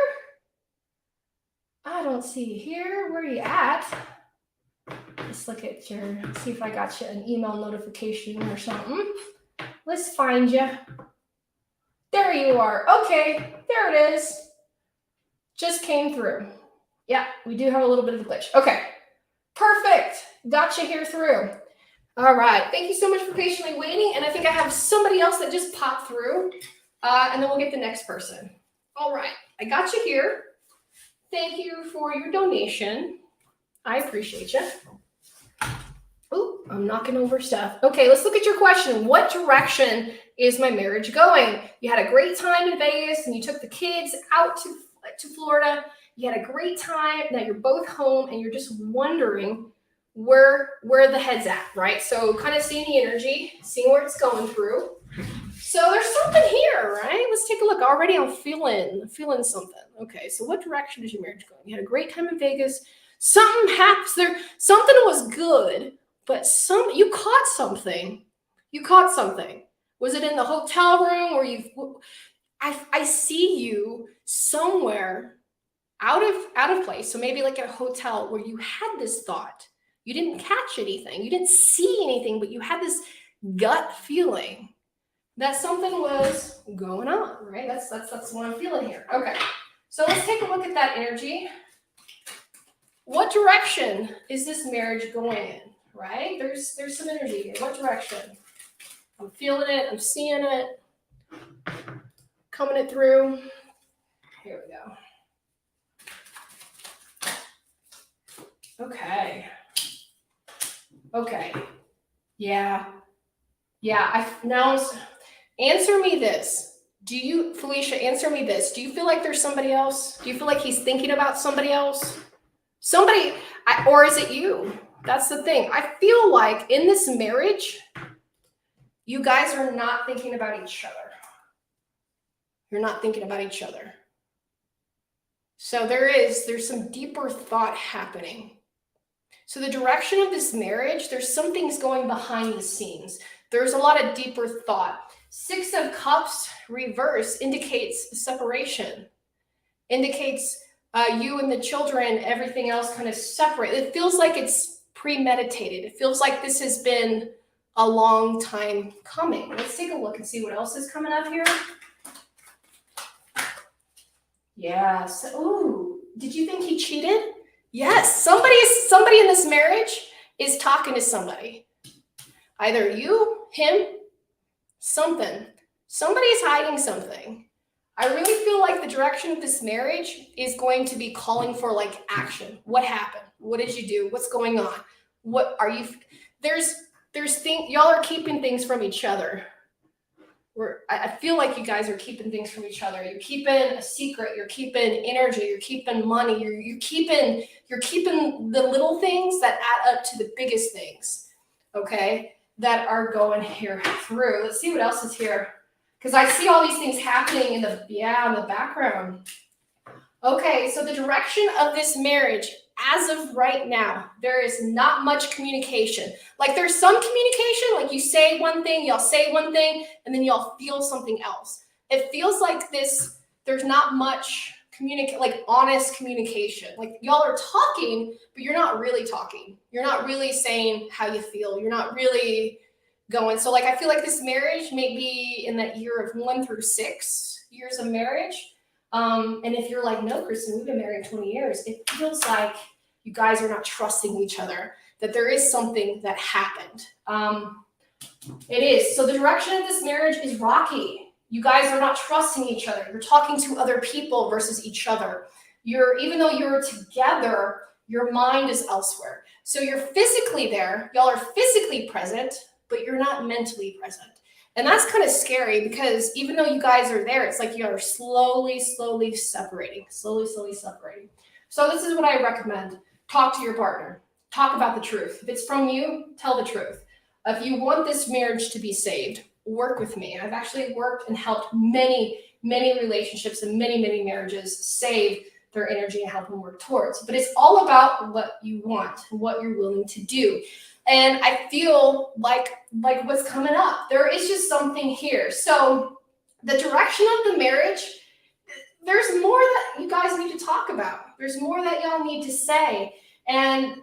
I don't see it here. Where are you at? Let's look at see if I got you an email notification or something. Let's find you. There you are. Okay, there it is. Just came through. Yeah, we do have a little bit of a glitch. Okay, perfect. Got you here through. All right. Thank you so much for patiently waiting. And I think I have somebody else that just popped through. And then we'll get the next person. All right. I got you here. Thank you for your donation. I appreciate you. Oh, I'm knocking over stuff. Okay, let's look at your question. What direction is my marriage going? You had a great time in Vegas and you took the kids out to Florida. You had a great time. Now you're both home and you're just wondering where the head's at, right? So kind of seeing the energy, seeing where it's going through. So there's something here, right? Let's take a look. Already I'm feeling something. Okay, so what direction is your marriage going? You had a great time in Vegas. Something happens there. Something was good, but you caught something. You caught something. Was it in the hotel room or I see you somewhere out of place. So maybe like at a hotel where you had this thought. You didn't catch anything. You didn't see anything, but you had this gut feeling that something was going on, right? That's what I'm feeling here. Okay. So let's take a look at that energy. What direction is this marriage going in, right? There's some energy here. What direction? I'm feeling it. I'm seeing it. Coming it through. Here we go. Okay. Yeah. Answer me this. Felicia, answer me this. Do you feel like there's somebody else? Do you feel like he's thinking about somebody else? Or is it you? That's the thing. I feel like in this marriage, you guys are not thinking about each other. You're not thinking about each other. So there's some deeper thought happening. So the direction of this marriage, there's some things going behind the scenes. There's a lot of deeper thought. 6 of Cups reverse indicates separation, indicates you and the children, everything else kind of separate. It feels like it's premeditated. It feels like this has been a long time coming. Let's take a look and see what else is coming up here. Yes. Ooh, did you think he cheated? Yes. Somebody in this marriage is talking to somebody. Either you, him, something. Somebody's hiding something. I really feel like the direction of this marriage is going to be calling for like action. What happened? What did you do? What's going on? What are you? There's things, y'all are keeping things from each other. I feel like you guys are keeping things from each other. You're keeping a secret. You're keeping energy. You're keeping money. You're keeping the little things that add up to the biggest things. Okay, that are going here through. Let's see what else is here, because I see all these things happening in the background. Okay, so the direction of this marriage, as of right now, there is not much communication. Like there's some communication, like you say one thing, y'all say one thing, and then y'all feel something else. It feels like there's not much honest communication. Like y'all are talking, but you're not really talking. You're not really saying how you feel. You're not really going. So like I feel like this marriage may be in that year of 1 through 6 years of marriage. And if you're like, no, Kristen, we've been married 20 years, it feels like you guys are not trusting each other. that there is something that happened. It is. So the direction of this marriage is rocky. You guys are not trusting each other. You're talking to other people versus each other. Even though you're together, your mind is elsewhere. So you're physically there. Y'all are physically present, but you're not mentally present. And that's kind of scary because even though you guys are there, it's like you're slowly separating, slowly separating. So this is what I recommend. Talk to your partner. Talk about the truth. If it's from you, tell the truth. If you want this marriage to be saved, work with me. I've actually worked and helped many relationships and many marriages save their energy and help them work towards. But it's all about what you want and what you're willing to do. And I feel like what's coming up, there is just something here. So the direction of the marriage, there's more that you guys need to talk about. There's more that y'all need to say. And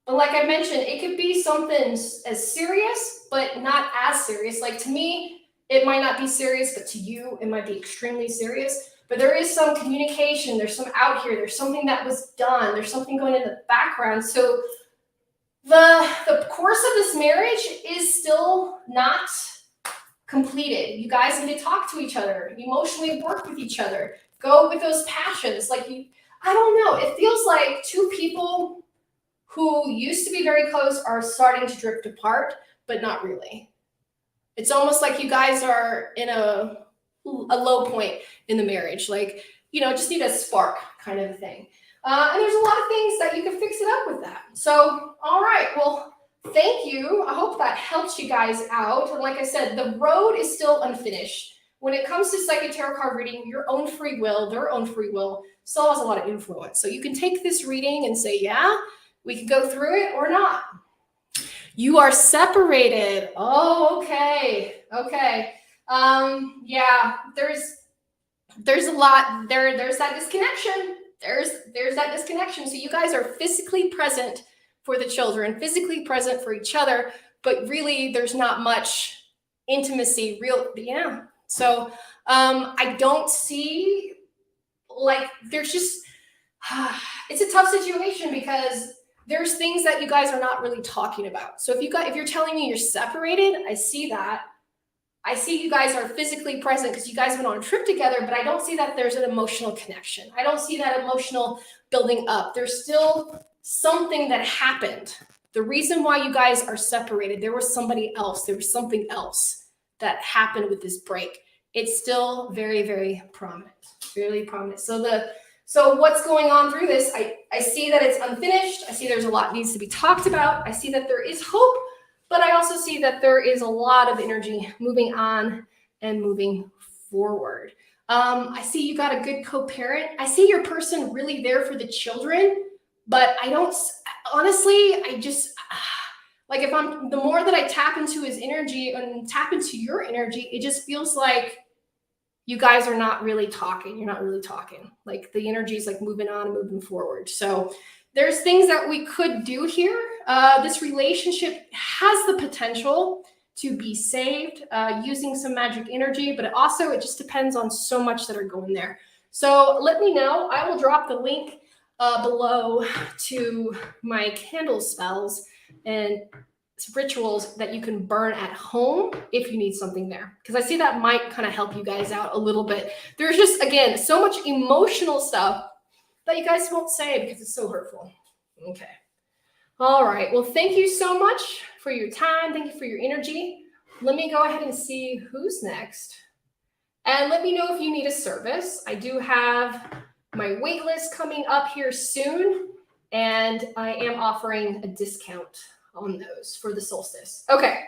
like I mentioned, it could be something as serious, but not as serious. Like to me, it might not be serious, but to you, it might be extremely serious. But there is some communication. There's some out here. There's something that was done. There's something going in the background. So the course of this marriage is still not completed. You guys need to talk to each other, emotionally work with each other, go with those passions. I don't know. It feels like two people who used to be very close are starting to drift apart, but not really. It's almost like you guys are in a low point in the marriage. Just need a spark kind of a thing. And there's a lot of things that you can fix it up with that. So, all right. Well, thank you. I hope that helps you guys out. And like I said, the road is still unfinished. When it comes to psychic tarot card reading, your own free will, their own free will, still has a lot of influence. So you can take this reading and say, yeah, we can go through it or not. You are separated. Oh, okay. Okay. Yeah, there's a lot there. There's that disconnection. There's that disconnection. So you guys are physically present for the children, physically present for each other, but really there's not much intimacy, yeah. So I don't see, there's just, it's a tough situation because there's things that you guys are not really talking about. So if you're telling me you're separated, I see that. I see you guys are physically present because you guys went on a trip together, but I don't see that there's an emotional connection. I don't see that emotional building up. There's still something that happened. The reason why you guys are separated, there was somebody else. There was something else that happened with this break. It's still very prominent, really prominent. So what's going on through this? I see that it's unfinished. I see there's a lot needs to be talked about. I see that there is hope. But I also see that there is a lot of energy moving on and moving forward. I see you got a good co-parent. I see your person really there for the children, but I don't, honestly, the more that I tap into his energy and tap into your energy, it just feels like you guys are not really talking. You're not really talking. Like the energy is moving on and moving forward. So there's things that we could do here. This relationship has the potential to be saved using some magic energy, but it just depends on so much that are going there. So let me know. I will drop the link below to my candle spells and rituals that you can burn at home if you need something there. Because I see that might kind of help you guys out a little bit. There's just, again, so much emotional stuff that you guys won't say because it's so hurtful. Okay. All right. Well, thank you so much for your time. Thank you for your energy. Let me go ahead and see who's next. And let me know if you need a service. I do have my wait list coming up here soon, and I am offering a discount on those for the solstice. Okay.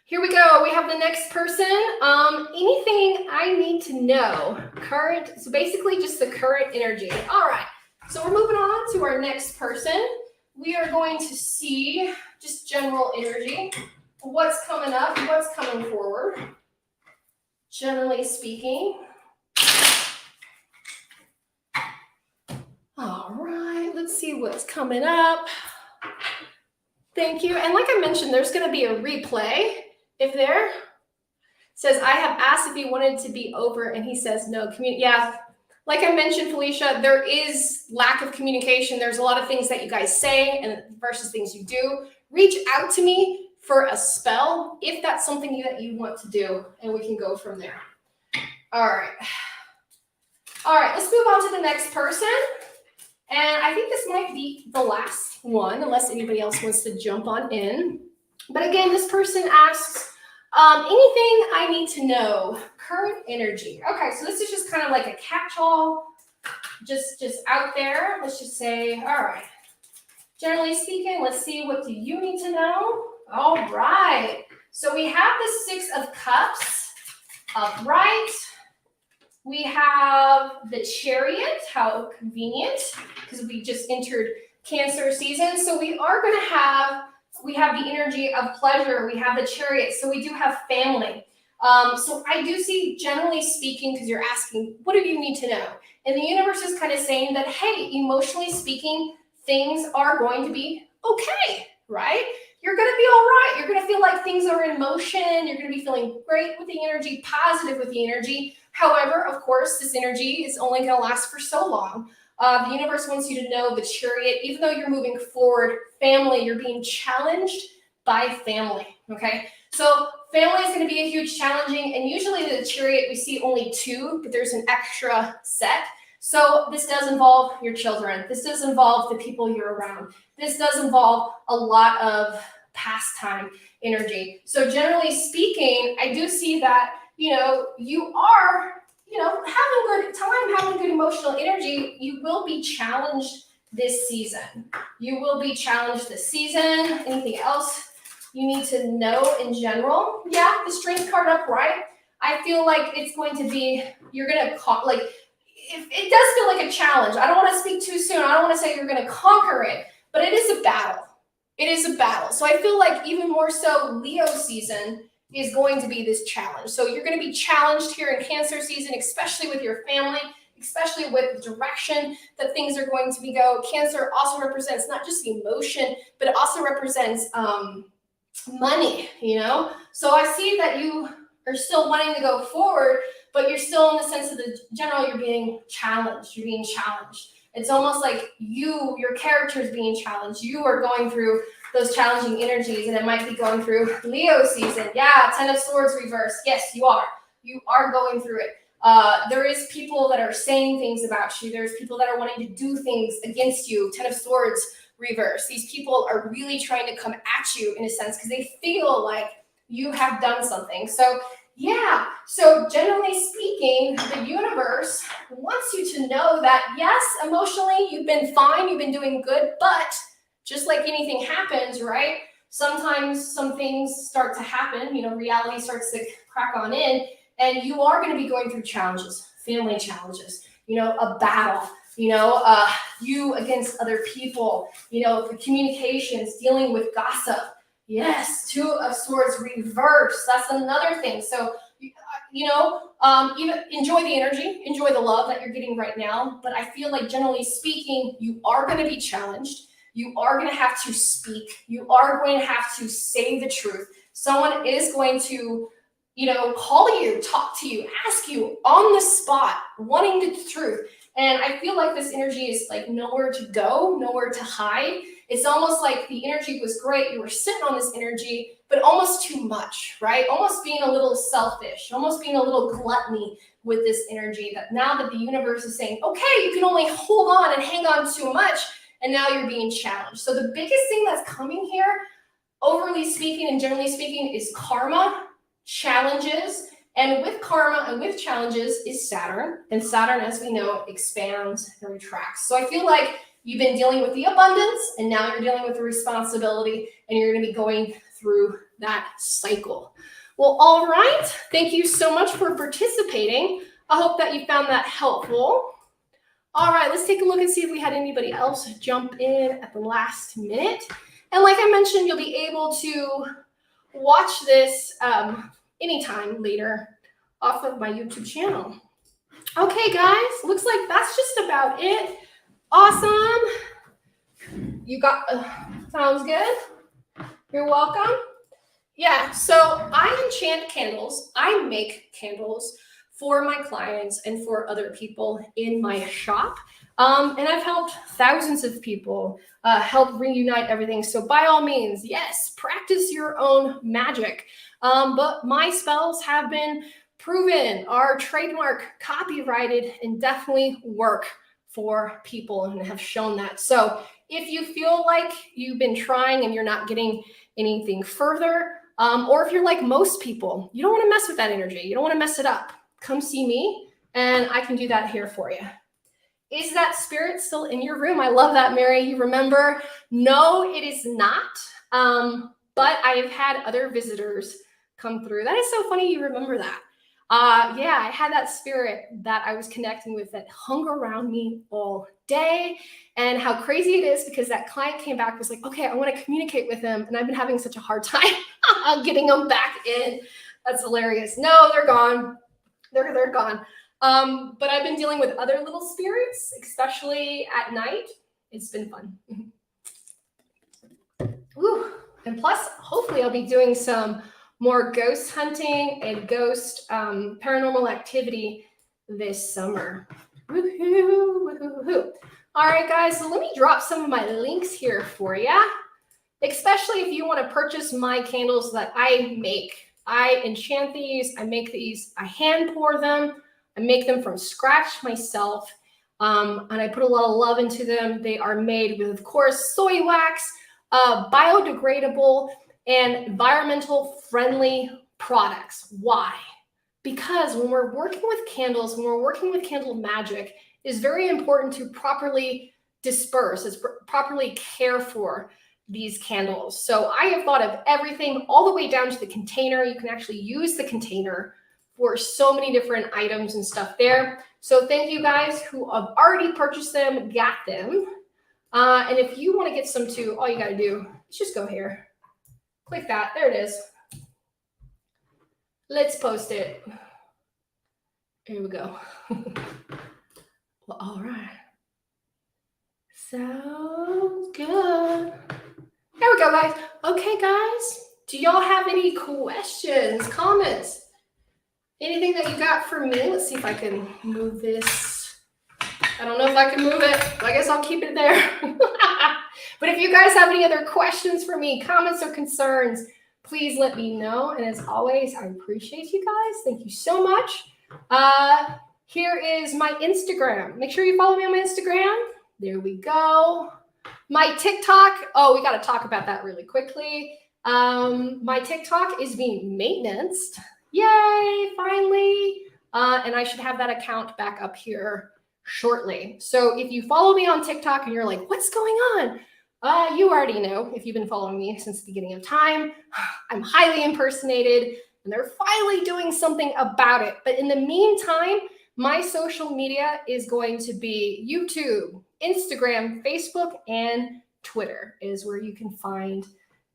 Here we go. We have the next person. Anything I need to know? Current. So basically just the current energy. All right. So we're moving on to our next person. We are going to see just general energy. What's coming up? What's coming forward? Generally speaking. All right. Let's see what's coming up. Thank you. And like I mentioned, there's going to be a replay. If there says, I have asked if he wanted to be over, and he says no. Yeah, Like I mentioned, Felicia, there is lack of communication. There's a lot of things that you guys say and versus things you do. Reach out to me for a spell if that's something that you want to do, and we can go from there. All right. All right, let's move on to the next person. And I think this might be the last one, unless anybody else wants to jump on in. But again, this person asks, anything I need to know, current energy. Okay, so this is just kind of like a catch-all, just out there. Let's just say, all right, generally speaking, let's see, what do you need to know? All right, so we have the Six of Cups upright. We have the Chariot, how convenient, because we just entered Cancer season. So we are going to have, we have the energy of pleasure. We have the Chariot. So we do have family. So I do see, generally speaking, because you're asking, what do you need to know? And the universe is kind of saying that, hey, emotionally speaking, things are going to be okay, right? You're going to be all right. You're going to feel like things are in motion. You're going to be feeling great with the energy, positive with the energy. However, of course, this energy is only going to last for so long. The universe wants you to know the Chariot, even though you're moving forward, family, you're being challenged by family, okay? So family is going to be a huge challenging, and usually the Chariot, we see only two, but there's an extra set. So this does involve your children. This does involve the people you're around. This does involve a lot of pastime energy. So generally speaking, I do see that, you are, having good time, having good emotional energy. You will be challenged this season. You will be challenged this season. Anything else you need to know in general? Yeah, the Strength card upright. I feel like it's going to be, you're going to, it does feel like a challenge. I don't want to speak too soon. I don't want to say you're going to conquer it, but it is a battle. It is a battle. So I feel like even more so Leo season is going to be this challenge. So you're going to be challenged here in Cancer season, especially with your family, especially with the direction that things are going to be go. Cancer also represents not just the emotion, but it also represents money, So I see that you are still wanting to go forward, but you're still in the sense of the general, you're being challenged. You're being challenged. It's almost like your character is being challenged. You are going through those challenging energies, and it might be going through Leo season. Yeah, Ten of Swords reverse. Yes, you are. You are going through it. There is people that are saying things about you. There's people that are wanting to do things against you. Ten of Swords reverse. These people are really trying to come at you in a sense because they feel like you have done something. So yeah, so generally speaking, the universe wants you to know that, yes, emotionally, you've been fine, you've been doing good, but just like anything happens, right? Sometimes some things start to happen, reality starts to crack on in, and you are going to be going through challenges, family challenges, a battle, you against other people, the communications, dealing with gossip. Yes, Two of Swords reverse. That's another thing. So, even enjoy the energy, enjoy the love that you're getting right now. But I feel like generally speaking, you are going to be challenged. You are going to have to speak. You are going to have to say the truth. Someone is going to, call you, talk to you, ask you on the spot, wanting the truth. And I feel like this energy is like nowhere to go, nowhere to hide. It's almost like the energy was great. You were sitting on this energy, but almost too much, right? Almost being a little selfish, almost being a little gluttony with this energy, that now that the universe is saying, okay, you can only hold on and hang on too much, and now you're being challenged. So the biggest thing that's coming here, overly speaking and generally speaking, is karma, challenges. And with karma and with challenges is Saturn. And Saturn, as we know, expands and retracts. So I feel like you've been dealing with the abundance, and now you're dealing with the responsibility, and you're going to be going through that cycle. Well, all right. Thank you so much for participating. I hope that you found that helpful. All right, let's take a look and see if we had anybody else jump in at the last minute. And like I mentioned, you'll be able to watch this anytime later off of my YouTube channel. Okay, guys, looks like that's just about it. Awesome. You got, sounds good. You're welcome. Yeah, so I enchant candles. I make candles for my clients and for other people in my shop. And I've helped thousands of people help reunite everything. So by all means, yes, practice your own magic. But my spells have been proven, are trademark, copyrighted, and definitely work for people and have shown that. So if you feel like you've been trying and you're not getting anything further, or if you're like most people, you don't want to mess with that energy, you don't want to mess it up, come see me and I can do that here for you. Is that spirit still in your room? I love that, Mary. You remember? No, it is not. But I have had other visitors come through. That is so funny you remember that. Yeah, I had that spirit that I was connecting with that hung around me all day. And how crazy it is because that client came back, was like, okay, I want to communicate with him. And I've been having such a hard time getting them back in. That's hilarious. No, they're gone. They're gone. But I've been dealing with other little spirits, especially at night. It's been fun. Woo. And plus, hopefully I'll be doing some more ghost hunting and ghost paranormal activity this summer. Woohoo, woohoo. All right, guys, so let me drop some of my links here for you, especially if you want to purchase my candles that I make. I enchant these, I make these, I hand pour them, I make them from scratch myself, and I put a lot of love into them. They are made with, of course, soy wax, biodegradable, and environmental friendly products. Why? Because when we're working with candles, when we're working with candle magic, it's very important to properly disperse, properly care for these candles. So I have thought of everything all the way down to the container. You can actually use the container for so many different items and stuff there. So thank you guys who have already purchased them, got them. And if you want to get some too, all you got to do is just go here. Click that. There it is. Let's post it. Here we go. Well, all right. Sounds good. Here we go, guys. Okay, guys. Do y'all have any questions, comments? Anything that you got for me? Let's see if I can move this. I don't know if I can move it. I guess I'll keep it there. But if you guys have any other questions for me, comments or concerns, please let me know. And as always, I appreciate you guys. Thank you so much. Here is my Instagram. Make sure you follow me on my Instagram. There we go. My TikTok. Oh, we got to talk about that really quickly. My TikTok is being maintained. Yay, finally. And I should have that account back up here shortly. So if you follow me on TikTok and you're like, what's going on? You already know if you've been following me since the beginning of time. I'm highly impersonated and they're finally doing something about it. But in the meantime, my social media is going to be YouTube, Instagram, Facebook, and Twitter is where you can find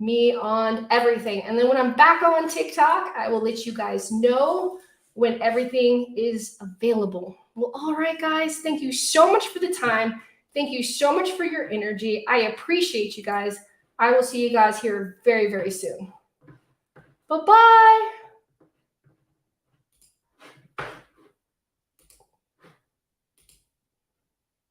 me on everything. And then when I'm back on TikTok, I will let you guys know when everything is available. Well, all right, guys, thank you so much for the time. Thank you so much for your energy. I appreciate you guys. I will see you guys here very, very soon. Bye-bye.